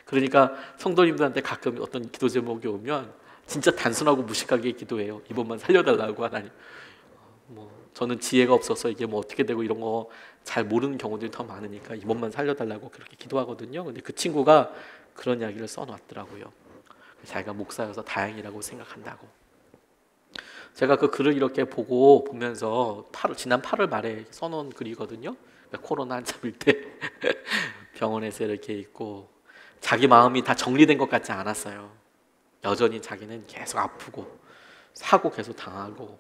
그러니까 성도님들한테 가끔 어떤 기도 제목이 오면 진짜 단순하고 무식하게 기도해요. 이번만 살려달라고. 하나님, 저는 지혜가 없어서 이게 뭐 어떻게 되고 이런 거 잘 모르는 경우들이 더 많으니까 이번만 살려달라고 그렇게 기도하거든요. 근데 그 친구가 그런 이야기를 써놨더라고요. 자기가 목사여서 다행이라고 생각한다고. 제가 그 글을 이렇게 보면서 지난 8월 말에 써놓은 글이거든요. 그러니까 코로나 한참일 때 병원에서 이렇게 있고 자기 마음이 다 정리된 것 같지 않았어요. 여전히 자기는 계속 아프고 사고 계속 당하고,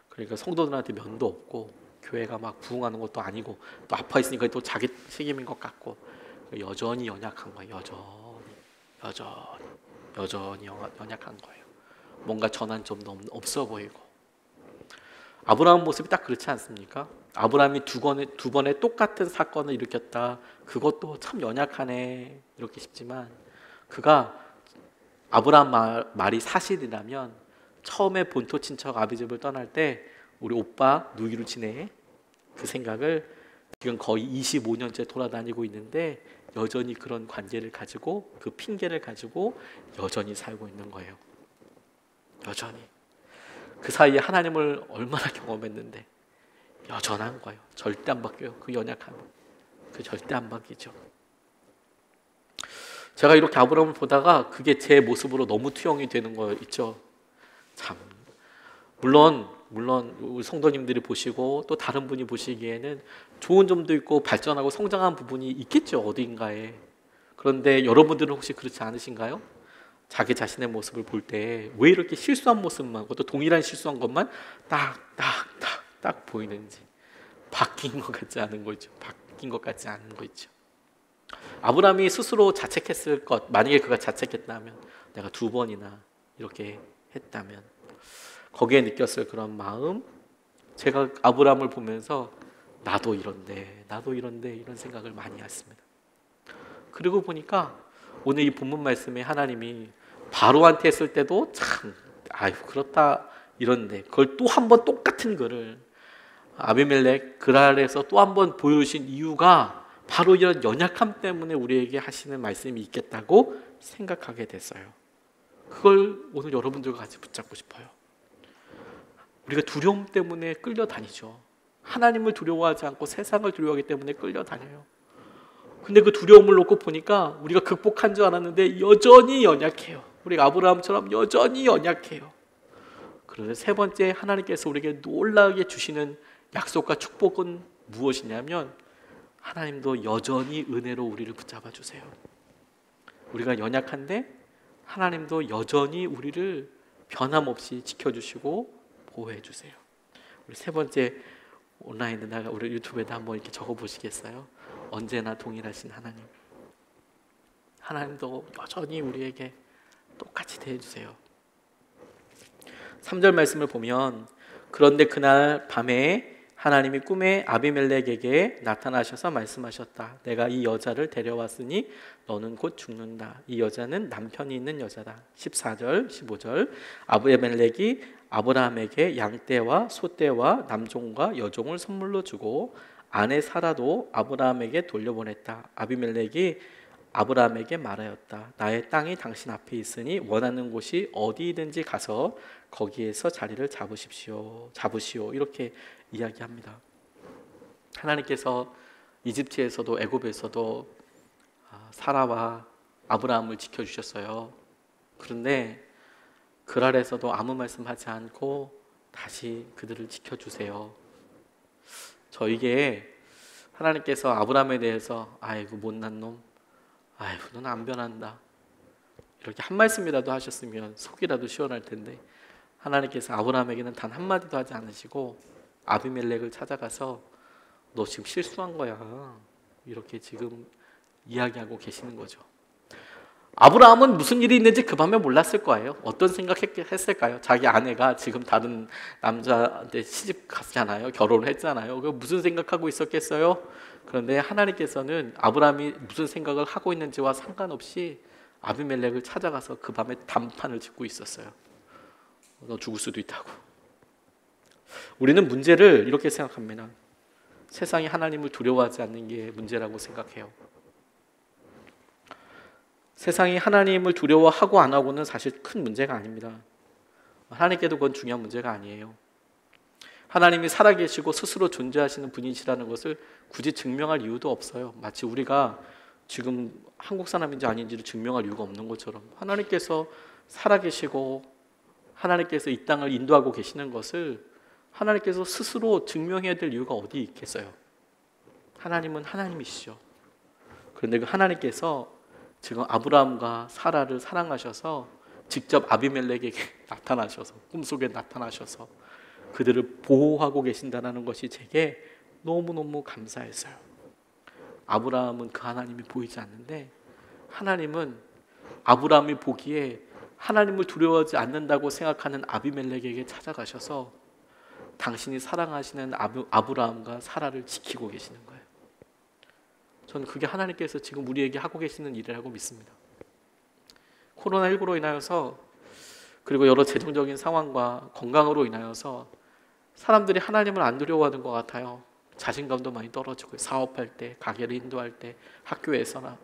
그러니까 성도들한테 면도 없고 교회가 막 부흥하는 것도 아니고 또 아파 있으니까 또 자기 책임인 것 같고 여전히 연약한 거예요. 여전히 연약한 거예요. 뭔가 전환점도 없어 보이고. 아브라함 모습이 딱 그렇지 않습니까? 아브라함이 두 번의 똑같은 사건을 일으켰다. 그것도 참 연약하네 이렇게 싶지만, 그가 아브라함 말이 사실이라면 처음에 본토 친척 아비집을 떠날 때 우리 오빠 누이로 지내, 그 생각을 지금 거의 25년째 돌아다니고 있는데 여전히 그런 관계를 가지고 그 핑계를 가지고 여전히 살고 있는 거예요. 여전히. 그 사이에 하나님을 얼마나 경험했는데 여전한 거예요. 절대 안 바뀌어요. 그 연약함, 그 절대 안 바뀌죠. 제가 이렇게 아브라함을 보다가 그게 제 모습으로 너무 투영이 되는 거 있죠. 참, 물론 우리 성도님들이 보시고 또 다른 분이 보시기에는 좋은 점도 있고 발전하고 성장한 부분이 있겠죠, 어딘가에. 그런데 여러분들은 혹시 그렇지 않으신가요? 자기 자신의 모습을 볼 때 왜 이렇게 실수한 모습만, 그것도 동일한 실수한 것만 딱 보이는지, 바뀐 것 같지 않은 거 있죠. 바뀐 것 같지 않은 거 있죠. 아브라함이 스스로 자책했을 것, 만약에 그가 자책했다면, 내가 2번이나 이렇게 했다면, 거기에 느꼈을 그런 마음, 제가 아브라함을 보면서 나도 이런데 이런 생각을 많이 했습니다. 그리고 보니까 오늘 이 본문 말씀에 하나님이 바로한테 했을 때도 참 그렇다 이런데, 그걸 또 한 번 똑같은 글을 아비멜렉 그랄에서 또 한 번 보여주신 이유가 바로 이런 연약함 때문에 우리에게 하시는 말씀이 있겠다고 생각하게 됐어요. 그걸 오늘 여러분들과 같이 붙잡고 싶어요. 우리가 두려움 때문에 끌려다니죠. 하나님을 두려워하지 않고 세상을 두려워하기 때문에 끌려다녀요. 근데 그 두려움을 놓고 보니까 우리가 극복한 줄 알았는데 여전히 연약해요. 우리가 아브라함처럼 여전히 연약해요. 그런데 3번째, 하나님께서 우리에게 놀라게 주시는 약속과 축복은 무엇이냐면, 하나님도 여전히 은혜로 우리를 붙잡아 주세요. 우리가 연약한데 하나님도 여전히 우리를 변함없이 지켜주시고 보호해 주세요. 우리 3번째, 온라인이나 우리 유튜브에다 한번 이렇게 적어 보시겠어요? 언제나 동일하신 하나님. 하나님도 여전히 우리에게 똑같이 대해주세요. 3절 말씀을 보면, 그런데 그날 밤에 하나님이 꿈에 아비멜렉에게 나타나셔서 말씀하셨다. 내가 이 여자를 데려왔으니 너는 곧 죽는다. 이 여자는 남편이 있는 여자다. 14절 15절 아비멜렉이 아브라함에게 양떼와 소떼와 남종과 여종을 선물로 주고 아내 사라도 아브라함에게 돌려보냈다. 아비멜렉이 아브라함에게 말하였다. 나의 땅이 당신 앞에 있으니 원하는 곳이 어디든지 가서 거기에서 자리를 잡으시오. 이렇게 이야기합니다. 하나님께서 이집트에서도 애굽에서도 사라와 아브라함을 지켜주셨어요. 그런데 그랄에서도 아무 말씀하지 않고 다시 그들을 지켜주세요. 저에게 하나님께서 아브라함에 대해서 아이고 못난 놈, 아이고 넌 안 변한다, 이렇게 한 말씀이라도 하셨으면 속이라도 시원할 텐데, 하나님께서 아브라함에게는 단 한마디도 하지 않으시고 아비멜렉을 찾아가서 너 지금 실수한 거야, 이렇게 지금 이야기하고 계시는 거죠. 아브라함은 무슨 일이 있는지 그 밤에 몰랐을 거예요. 어떤 생각했을까요? 자기 아내가 지금 다른 남자한테 시집 갔잖아요. 결혼을 했잖아요. 무슨 생각하고 있었겠어요? 그런데 하나님께서는 아브라함이 무슨 생각을 하고 있는지와 상관없이 아비멜렉을 찾아가서 그 밤에 단판을 짓고 있었어요. 너 죽을 수도 있다고. 우리는 문제를 이렇게 생각합니다. 세상이 하나님을 두려워하지 않는 게 문제라고 생각해요. 세상이 하나님을 두려워하고 안 하고는 사실 큰 문제가 아닙니다. 하나님께도 그건 중요한 문제가 아니에요. 하나님이 살아계시고 스스로 존재하시는 분이시라는 것을 굳이 증명할 이유도 없어요. 마치 우리가 지금 한국 사람인지 아닌지를 증명할 이유가 없는 것처럼 하나님께서 살아계시고 하나님께서 이 땅을 인도하고 계시는 것을 하나님께서 스스로 증명해야 될 이유가 어디 있겠어요? 하나님은 하나님이시죠. 그런데 그 하나님께서 지금 아브라함과 사라를 사랑하셔서 직접 아비멜렉에게 나타나셔서 꿈속에 나타나셔서 그들을 보호하고 계신다는 것이 제게 너무너무 감사했어요. 아브라함은 그 하나님이 보이지 않는데 하나님은 아브라함이 보기에 하나님을 두려워하지 않는다고 생각하는 아비멜렉에게 찾아가셔서 당신이 사랑하시는 아브라함과 사라를 지키고 계시는 거예요. 저는 그게 하나님께서 지금 우리에게 하고 계시는 일이라고 믿습니다. 코로나19로 인하여서 그리고 여러 재정적인 상황과 건강으로 인하여서 사람들이 하나님을 안 두려워하는 것 같아요. 자신감도 많이 떨어지고 사업할 때, 가게를 인도할 때, 학교에서나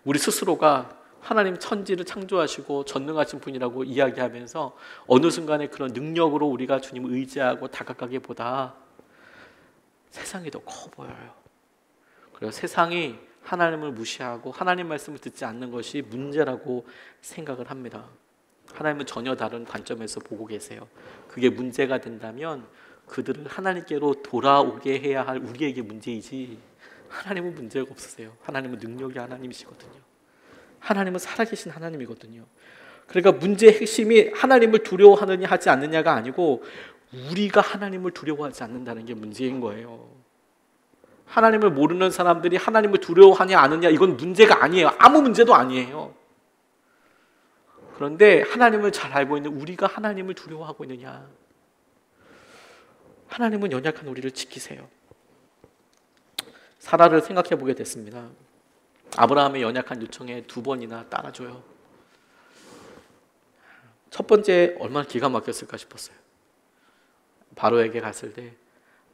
우리 스스로가 하나님 천지를 창조하시고 전능하신 분이라고 이야기하면서 어느 순간에 그런 능력으로 우리가 주님을 의지하고 다가가기보다 세상이 더 커 보여요. 그래서 세상이 하나님을 무시하고 하나님 말씀을 듣지 않는 것이 문제라고 생각을 합니다. 하나님은 전혀 다른 관점에서 보고 계세요. 그게 문제가 된다면 그들을 하나님께로 돌아오게 해야 할 우리에게 문제이지 하나님은 문제가 없으세요. 하나님은 능력의 하나님이시거든요. 하나님은 살아계신 하나님이거든요. 그러니까 문제의 핵심이 하나님을 두려워하느냐 하지 않느냐가 아니고 우리가 하나님을 두려워하지 않는다는 게 문제인 거예요. 하나님을 모르는 사람들이 하나님을 두려워하냐 아느냐 이건 문제가 아니에요. 아무 문제도 아니에요. 그런데 하나님을 잘 알고 있는 우리가 하나님을 두려워하고 있느냐. 하나님은 연약한 우리를 지키세요. 사라를 생각해 보게 됐습니다. 아브라함의 연약한 요청에 2번이나 따라줘요. 첫 번째 얼마나 기가 막혔을까 싶었어요. 바로에게 갔을 때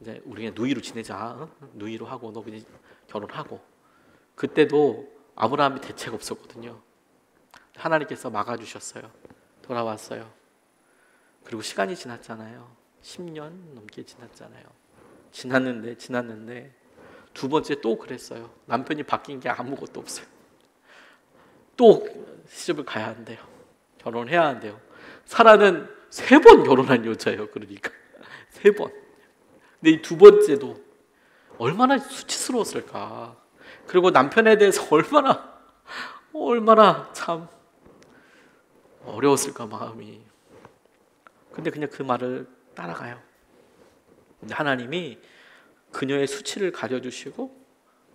이제 우리 그냥 누이로 지내자. 누이로 하고 너 그냥 결혼하고. 그때도 아브라함이 대책 없었거든요. 하나님께서 막아주셨어요. 돌아왔어요. 그리고 시간이 지났잖아요. 10년 넘게 지났잖아요. 지났는데 2번째 또 그랬어요. 남편이 바뀐 게 아무것도 없어요. 또 시집을 가야 한대요. 결혼해야 한대요. 사라는 3번 결혼한 여자예요. 그러니까 3번. 근데 이 2번째도 얼마나 수치스러웠을까. 그리고 남편에 대해서 얼마나 참 어려웠을까 마음이. 근데 그냥 그 말을 따라가요. 근데 하나님이 그녀의 수치를 가려주시고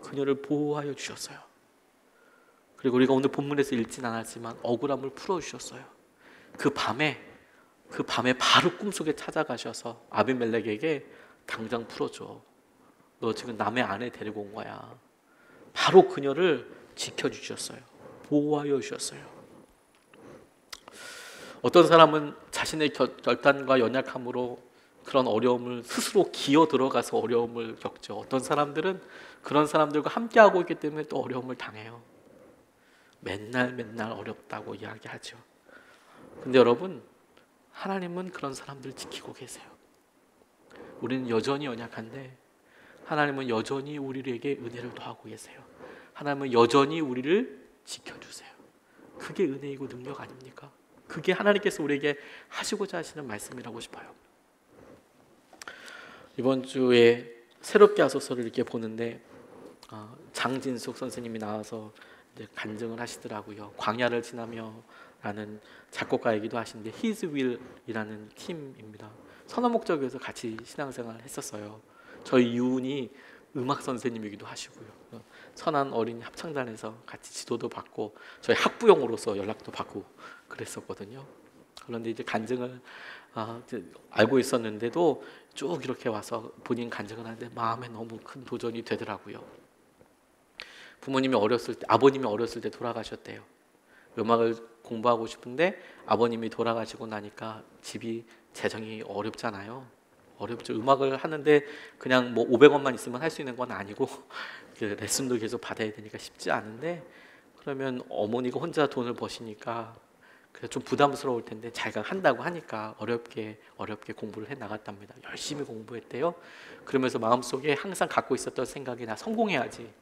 그녀를 보호하여 주셨어요. 그리고 우리가 오늘 본문에서 읽진 않았지만 억울함을 풀어주셨어요. 그 밤에 바로 꿈속에 찾아가셔서 아비멜렉에게 당장 풀어줘. 너 지금 남의 아내 데리고 온 거야. 바로 그녀를 지켜주셨어요. 보호하여 주셨어요. 어떤 사람은 자신의 결단과 연약함으로 그런 어려움을 스스로 기어 들어가서 어려움을 겪죠. 어떤 사람들은 그런 사람들과 함께하고 있기 때문에 또 어려움을 당해요. 맨날 어렵다고 이야기하죠. 근데 여러분, 하나님은 그런 사람들을 지키고 계세요. 우리는 여전히 연약한데 하나님은 여전히 우리에게 은혜를 더하고 계세요. 하나님은 여전히 우리를 지켜주세요. 그게 은혜이고 능력 아닙니까? 그게 하나님께서 우리에게 하시고자 하시는 말씀이라고 싶어요. 이번 주에 새롭게 하소서를 이렇게 보는데 장진숙 선생님이 나와서 이제 간증을 하시더라고요. 광야를 지나며라는 작곡가이기도 하신데 His Will이라는 팀입니다. 선한 목적에서 같이 신앙생활을 했었어요. 저희 유은이 음악 선생님이기도 하시고요. 선한 어린이 합창단에서 같이 지도도 받고 저희 학부형으로서 연락도 받고 그랬었거든요. 그런데 이제 간증을 알고 있었는데도 쭉 이렇게 와서 본인 간증을 하는데 마음에 너무 큰 도전이 되더라고요. 아버님이 어렸을 때 돌아가셨대요. 음악을 공부하고 싶은데 아버님이 돌아가시고 나니까 집이 재정이 어렵잖아요. 어렵죠. 음악을 하는데 그냥 뭐 500원만 있으면 할 수 있는 건 아니고 레슨도 계속 받아야 되니까 쉽지 않은데 그러면 어머니가 혼자 돈을 버시니까 좀 부담스러울 텐데 자기가 한다고 하니까 어렵게 공부를 해 나갔답니다. 열심히 공부했대요. 그러면서 마음속에 항상 갖고 있었던 생각이 나 성공해야지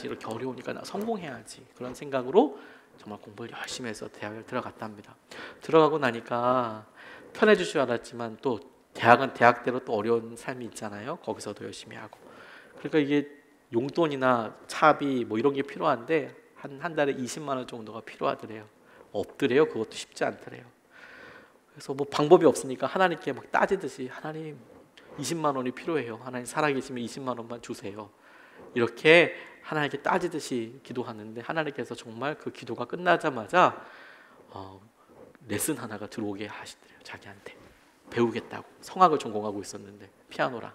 이렇게 어려우니까 나 성공해야지 그런 생각으로 정말 공부를 열심히 해서 대학을 들어갔답니다. 들어가고 나니까 편해질 줄 알았지만 또 대학은 대학대로 또 어려운 삶이 있잖아요. 거기서도 열심히 하고. 그러니까 이게 용돈이나 차비 뭐 이런 게 필요한데 한 달에 20만 원 정도가 필요하더래요. 없더래요. 그것도 쉽지 않더래요. 그래서 뭐 방법이 없으니까 하나님께 막 따지듯이 하나님 20만 원이 필요해요. 하나님 살아계시면 20만 원만 주세요. 이렇게 하나님께 따지듯이 기도하는데 하나님께서 정말 그 기도가 끝나자마자 레슨 하나가 들어오게 하시더래요. 자기한테 배우겠다고. 성악을 전공하고 있었는데 피아노랑.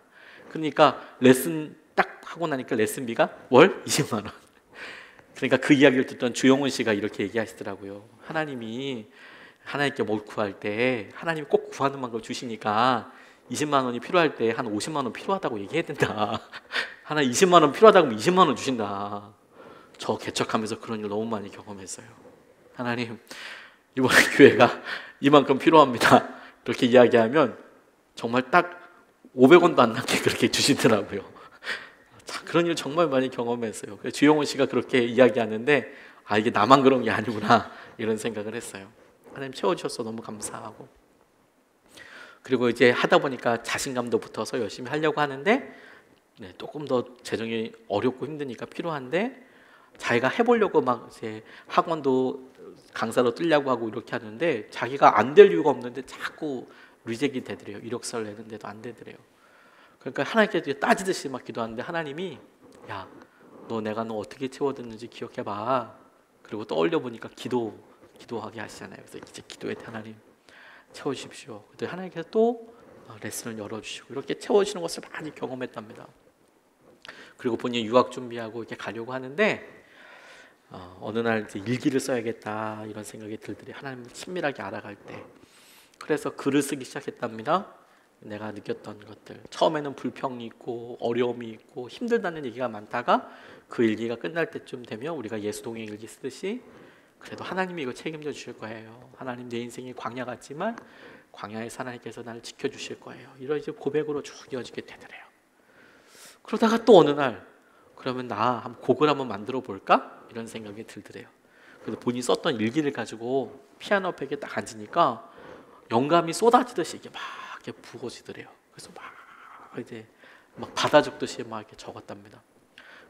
그러니까 레슨 딱 하고 나니까 레슨비가 월 20만 원. 그러니까 그 이야기를 듣던 주영훈 씨가 이렇게 얘기하시더라고요. 하나님이 하나님께 뭘 구할 때 하나님이 꼭 구하는 만큼 주시니까 20만 원이 필요할 때 한 50만 원 필요하다고 얘기해야 된다. 하나 20만 원 필요하다고 하면 20만 원 주신다. 저 개척하면서 그런 일 너무 많이 경험했어요. 하나님 이번에 교회가 이만큼 필요합니다. 이렇게 이야기하면 정말 딱 500원도 안 남게 그렇게 주시더라고요. 자, 그런 일 정말 많이 경험했어요. 주영훈 씨가 그렇게 이야기하는데 이게 나만 그런 게 아니구나 이런 생각을 했어요. 하나님 채워주셔서 너무 감사하고, 그리고 이제 하다 보니까 자신감도 붙어서 열심히 하려고 하는데 조금 더 재정이 어렵고 힘드니까 필요한데 자기가 해보려고 막 이제 학원도 강사로 뜨려고 하고 이렇게 하는데 자기가 안 될 이유가 없는데 자꾸 리젝이 되더래요. 이력서를 내는데도 안 되더래요. 그러니까 하나님께 따지듯이 막 기도하는데 하나님이 야, 내가 너 어떻게 채워줬는지 기억해봐. 그리고 떠올려 보니까 기도하게 하시잖아요. 그래서 이제 기도해 하나님 채워주십시오. 그때 하나님께서 또 레슨을 열어주시고 이렇게 채워주시는 것을 많이 경험했답니다. 그리고 본인이 유학 준비하고 이렇게 가려고 하는데 어느 날 이제 일기를 써야겠다 이런 생각이 들더니 하나님을 친밀하게 알아갈 때 그래서 글을 쓰기 시작했답니다. 내가 느꼈던 것들, 처음에는 불평이 있고 어려움이 있고 힘들다는 얘기가 많다가 그 일기가 끝날 때쯤 되면 우리가 예수동의 일기 쓰듯이 그래도 하나님이 이거 책임져 주실 거예요. 하나님 내 인생이 광야 같지만 광야에서 하나님께서 나를 지켜주실 거예요. 이런 이제 고백으로 쭉 이어지게 되더래요. 그러다가 또 어느 날 그러면 나 한번 곡을 한번 만들어 볼까? 이런 생각이 들더래요. 그래서 본인이 썼던 일기를 가지고 피아노 앞에 딱 앉으니까 영감이 쏟아지듯이 이게 막 이렇게 부어지더래요. 그래서 막 이제 막 바다 적듯이 막 이렇게 적었답니다.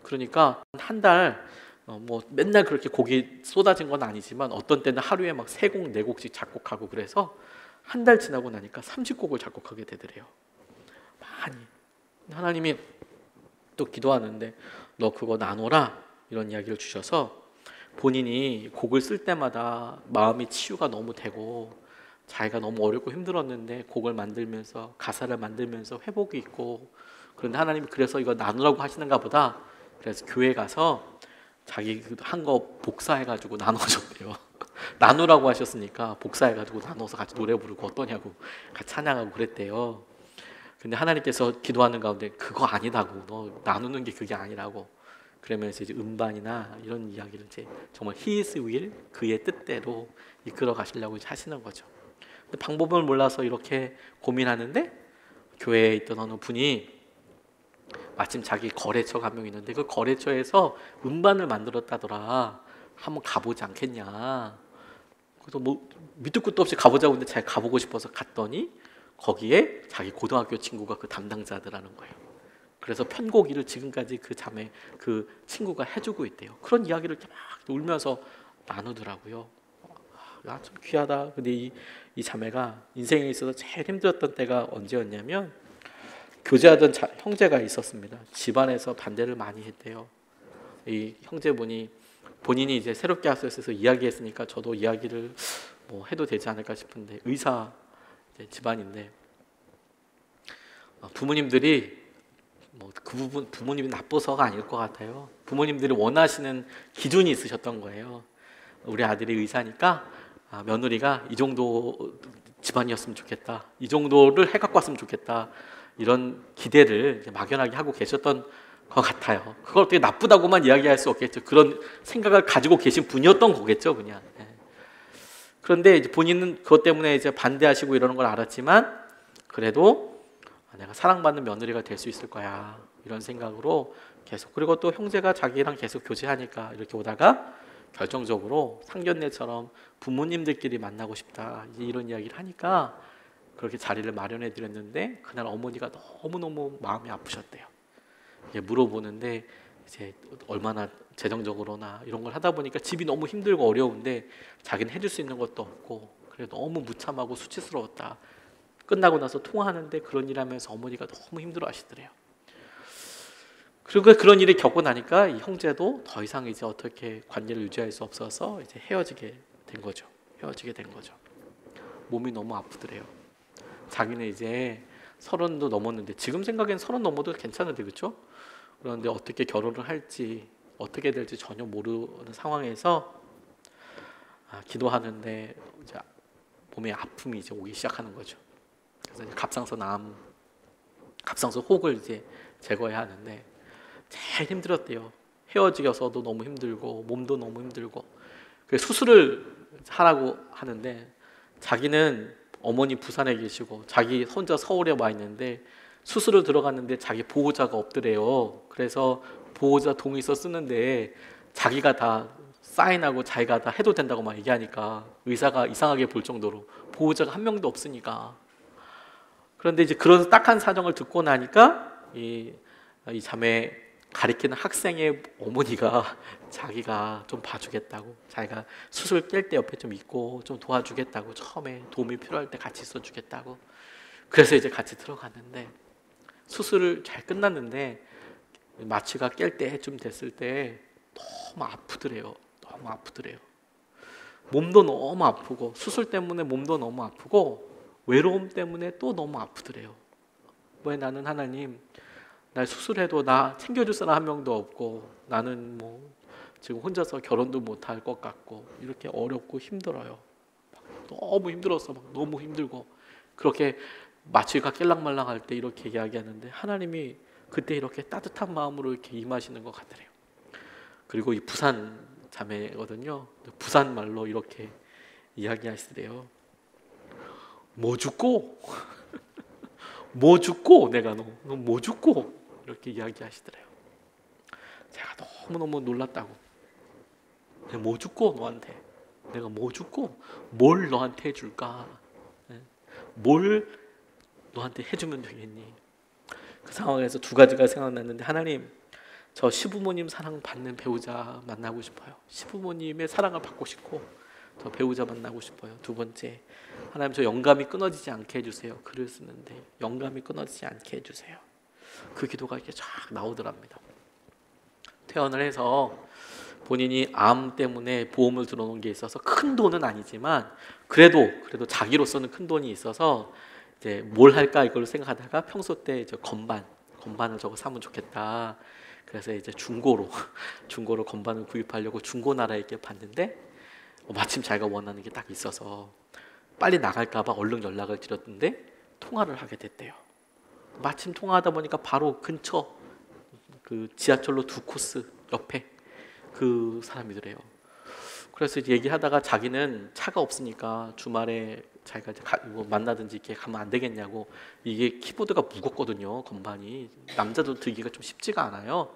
그러니까 한 달 뭐 맨날 그렇게 곡이 쏟아진 건 아니지만 어떤 때는 하루에 막 3곡, 4곡씩 작곡하고 그래서 한 달 지나고 나니까 30곡을 작곡하게 되더래요. 많이. 하나님이 또 기도하는데 너 그거 나눠라 이런 이야기를 주셔서 본인이 곡을 쓸 때마다 마음이 치유가 너무 되고 자기가 너무 어렵고 힘들었는데 곡을 만들면서 가사를 만들면서 회복이 있고 그런데 하나님이 그래서 이거 나누라고 하시는가 보다. 그래서 교회 가서 자기 한 거 복사해가지고 나눠줬대요. 나누라고 하셨으니까 복사해가지고 나눠서 같이 노래 부르고 어떠냐고 같이 찬양하고 그랬대요. 근데 하나님께서 기도하는 가운데 그거 아니다고, 너 나누는 게 그게 아니라고 그러면서 이제 음반이나 이런 이야기를 이제 정말 His will, 그의 뜻대로 이끌어 가시려고 이제 하시는 거죠. 근데 방법을 몰라서 이렇게 고민하는데 교회에 있던 어느 분이 마침 자기 거래처가 한 명 있는데 그 거래처에서 음반을 만들었다더라. 한번 가보지 않겠냐. 그래서 뭐 밑도 끝도 없이 가보자고 했는데 자기가 가보고 싶어서 갔더니 거기에 자기 고등학교 친구가 그 담당자더라는 거예요. 그래서 편곡일을 지금까지 그 친구가 해주고 있대요. 그런 이야기를 이렇게 막 울면서 나누더라고요. 참 귀하다. 근데 이 자매가 인생에 있어서 제일 힘들었던 때가 언제였냐면 교제하던 형제가 있었습니다. 집안에서 반대를 많이 했대요. 이 형제분이 본인이 이제 새롭게 학교에서 이야기했으니까 저도 이야기를 뭐 해도 되지 않을까 싶은데 의사 집안인데 부모님들이 뭐 그 부모님이 나빠서가 아닐 것 같아요. 부모님들이 원하시는 기준이 있으셨던 거예요. 우리 아들이 의사니까 며느리가 이 정도 집안이었으면 좋겠다. 이 정도를 해갖고 왔으면 좋겠다. 이런 기대를 막연하게 하고 계셨던 것 같아요. 그걸 어떻게 나쁘다고만 이야기할 수 없겠죠. 그런 생각을 가지고 계신 분이었던 거겠죠, 그냥. 그런데 이제 본인은 그것 때문에 이제 반대하시고 이러는 걸 알았지만 그래도 내가 사랑받는 며느리가 될 수 있을 거야 이런 생각으로 계속. 그리고 또 형제가 자기랑 계속 교제하니까 이렇게 오다가 결정적으로 상견례처럼 부모님들끼리 만나고 싶다 이제 이런 이야기를 하니까 그렇게 자리를 마련해 드렸는데 그날 어머니가 너무너무 마음이 아프셨대요. 이제 물어보는데 이제 얼마나 재정적으로나 이런 걸 하다 보니까 집이 너무 힘들고 어려운데 자기는 해줄 수 있는 것도 없고 그래 너무 무참하고 수치스러웠다. 끝나고 나서 통화하는데 그런 일 하면서 어머니가 너무 힘들어 하시더래요. 그리고 그런 일을 겪고 나니까 이 형제도 더 이상 이제 어떻게 관계를 유지할 수 없어서 이제 헤어지게 된 거죠. 몸이 너무 아프더래요. 자기는 이제 30도 넘었는데 지금 생각엔 30 넘어도 괜찮은데 그렇죠? 그런데 어떻게 결혼을 할지 어떻게 될지 전혀 모르는 상황에서 기도하는데 이제 몸에 아픔이 이제 오기 시작하는 거죠. 그래서 이제 갑상선 혹을 이제 제거해야 하는데 제일 힘들었대요. 헤어지겨서도 너무 힘들고 몸도 너무 힘들고 그래서 수술을 하라고 하는데 자기는 어머니 부산에 계시고 자기 혼자 서울에 와 있는데 수술을 들어갔는데 자기 보호자가 없더래요. 그래서 보호자 동의서 쓰는데 자기가 다 사인하고 자기가 다 해도 된다고 막 얘기하니까 의사가 이상하게 볼 정도로 보호자가 한 명도 없으니까. 그런데 이제 그런 딱한 사정을 듣고 나니까 이 자매 가리키는 학생의 어머니가 자기가 좀 봐주겠다고 자기가 수술 깰 때 옆에 좀 있고 좀 도와주겠다고 처음에 도움이 필요할 때 같이 있어주겠다고 그래서 이제 같이 들어갔는데 수술을 잘 끝났는데 마취가 깰 때쯤 됐을 때 너무 아프더래요. 몸도 너무 아프고 수술 때문에 몸도 너무 아프고 외로움 때문에 또 너무 아프더래요. 왜 나는 하나님 날 수술해도 나 챙겨줄 사람 한 명도 없고 나는 뭐 지금 혼자서 결혼도 못할 것 같고 이렇게 어렵고 힘들어요. 너무 힘들어서 막 너무 힘들고 그렇게 마취가 깰랑말랑 할 때 이렇게 이야기하는데 하나님이 그때 이렇게 따뜻한 마음으로 이렇게 임하시는 것 같더래요. 그리고 이 부산 자매거든요. 부산 말로 이렇게 이야기하시더래요. 뭐 죽고 내가 너 뭐 죽고 이렇게 이야기하시더래요. 제가 너무너무 놀랐다고. 내가 뭐 죽고 너한테 내가 뭐 죽고 뭘 너한테 해줄까? 뭘 너한테 해주면 되겠니? 그 상황에서 두 가지가 생각났는데 하나님 저 시부모님 사랑 받는 배우자 만나고 싶어요. 시부모님의 사랑을 받고 싶고 저 배우자 만나고 싶어요. 두 번째 하나님 저 영감이 끊어지지 않게 해주세요. 글을 쓰는데 영감이 끊어지지 않게 해주세요. 그 기도가 이렇게 쫙 나오더랍니다. 퇴원을 해서 본인이 암 때문에 보험을 들어놓은 게 있어서 큰 돈은 아니지만 그래도 자기로서는 큰 돈이 있어서 이제 뭘 할까 이걸 생각하다가 평소 때 이제 건반을 저거 사면 좋겠다. 그래서 이제 중고로 건반을 구입하려고 중고나라에 이렇게 봤는데 마침 자기가 원하는 게 딱 있어서 빨리 나갈까봐 얼른 연락을 드렸는데 통화를 하게 됐대요. 마침 통화하다 보니까 바로 근처 그 지하철로 2코스 옆에 그 사람이더래요. 그래서 이제 얘기하다가 자기는 차가 없으니까 주말에 자기가 이제 뭐 만나든지 이렇게 가면 안 되겠냐고. 이게 키보드가 무겁거든요. 건반이 남자도 들기가 좀 쉽지가 않아요.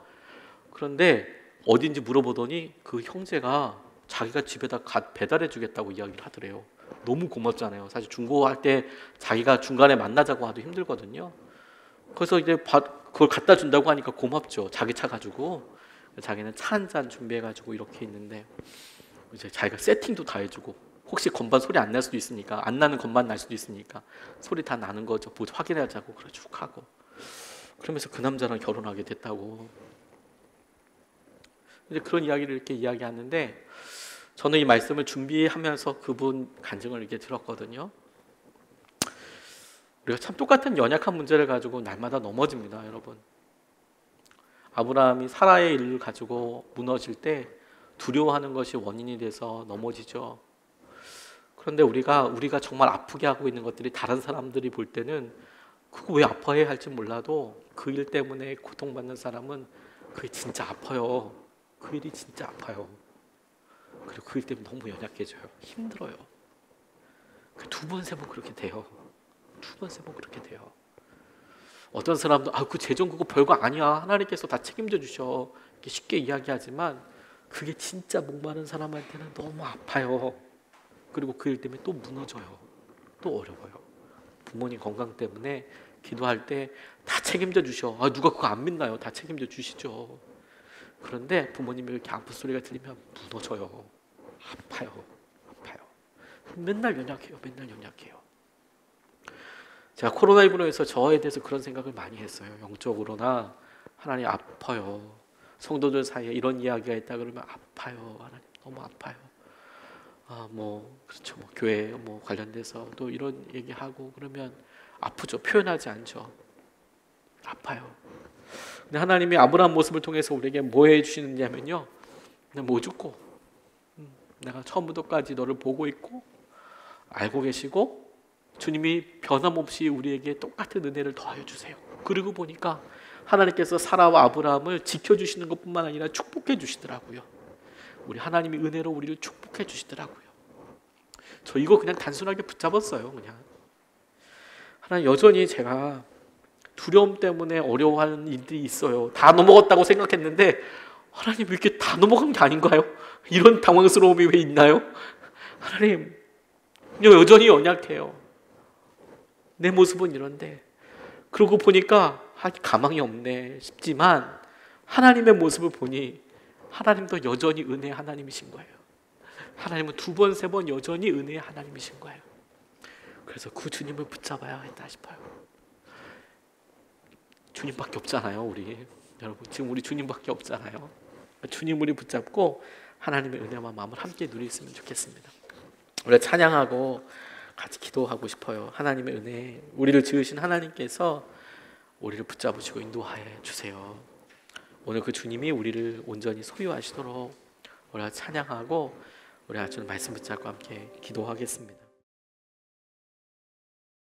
그런데 어딘지 물어보더니 그 형제가 자기가 집에다 배달해 주겠다고 이야기를 하더래요. 너무 고맙잖아요. 사실 중고할 때 자기가 중간에 만나자고 하도 힘들거든요. 그래서 이제 그걸 갖다 준다고 하니까 고맙죠. 자기 차 가지고. 자기는 차 한 잔 준비해가지고 이렇게 있는데 이제 자기가 세팅도 다 해주고 혹시 건반 소리 안 날 수도 있으니까 안 나는 건반 날 수도 있으니까 소리 다 나는 거죠. 뭐 확인하자고 그래 쭉 하고 그러면서 그 남자랑 결혼하게 됐다고. 이제 그런 이야기를 이렇게 이야기하는데 저는 이 말씀을 준비하면서 그분 간증을 이렇게 들었거든요. 우리가 참 똑같은 연약한 문제를 가지고 날마다 넘어집니다, 여러분. 아브라함이 사라의 일을 가지고 무너질 때 두려워하는 것이 원인이 돼서 넘어지죠. 그런데 우리가 정말 아프게 하고 있는 것들이 다른 사람들이 볼 때는 그거 왜 아파해야 할지 몰라도 그 일 때문에 고통받는 사람은 그게 진짜 아파요. 그 일이 진짜 아파요. 그리고 그 일 때문에 너무 연약해져요. 힘들어요. 두 번, 세 번 그렇게 돼요. 어떤 사람도 그 재정 그거 별거 아니야. 하나님께서 다 책임져 주셔. 이렇게 쉽게 이야기하지만 그게 진짜 목마른 사람한테는 너무 아파요. 그리고 그 일 때문에 또 무너져요. 또 어려워요. 부모님 건강 때문에 기도할 때 다 책임져 주셔. 누가 그거 안 믿나요? 다 책임져 주시죠. 그런데 부모님이 이렇게 아픈 소리가 들리면 무너져요. 아파요. 맨날 연약해요. 제가 코로나19로 해서 저에 대해서 그런 생각을 많이 했어요. 영적으로나 하나님 아파요. 성도들 사이에 이런 이야기가 있다 그러면 아파요. 하나님 너무 아파요. 그렇죠. 교회 관련돼서 또 이런 얘기하고 그러면 아프죠. 표현하지 않죠. 아파요. 근데 하나님이 아브라함 모습을 통해서 우리에게 뭐 해주시느냐면요. 그냥 뭐 죽고 내가 처음부터까지 너를 보고 있고 알고 계시고 주님이 변함없이 우리에게 똑같은 은혜를 더하여 주세요. 그리고 보니까 하나님께서 사라와 아브라함을 지켜주시는 것뿐만 아니라 축복해 주시더라고요. 우리 하나님이 은혜로 우리를 축복해 주시더라고요. 저 이거 그냥 단순하게 붙잡았어요. 그냥 하나님 여전히 제가 두려움 때문에 어려워하는 일들이 있어요. 다 넘어갔다고 생각했는데 하나님 이렇게 다 넘어간 게 아닌가요? 이런 당황스러움이 왜 있나요? 하나님 여전히 연약해요. 내 모습은 이런데 그러고 보니까 가망이 없네 싶지만 하나님의 모습을 보니 하나님도 여전히 은혜의 하나님이신 거예요. 하나님은 2번, 3번 여전히 은혜의 하나님이신 거예요. 그래서 그 주님을 붙잡아야겠다 싶어요. 주님밖에 없잖아요. 우리 여러분 지금 우리 주님밖에 없잖아요. 주님 우리 붙잡고 하나님의 은혜와 마음을 함께 누리었으면 좋겠습니다. 우리 찬양하고 같이 기도하고 싶어요. 하나님의 은혜, 우리를 지으신 하나님께서 우리를 붙잡으시고 인도하여 주세요. 오늘 그 주님이 우리를 온전히 소유하시도록 우리가 찬양하고 우리가 주는 말씀 붙잡고 함께 기도하겠습니다.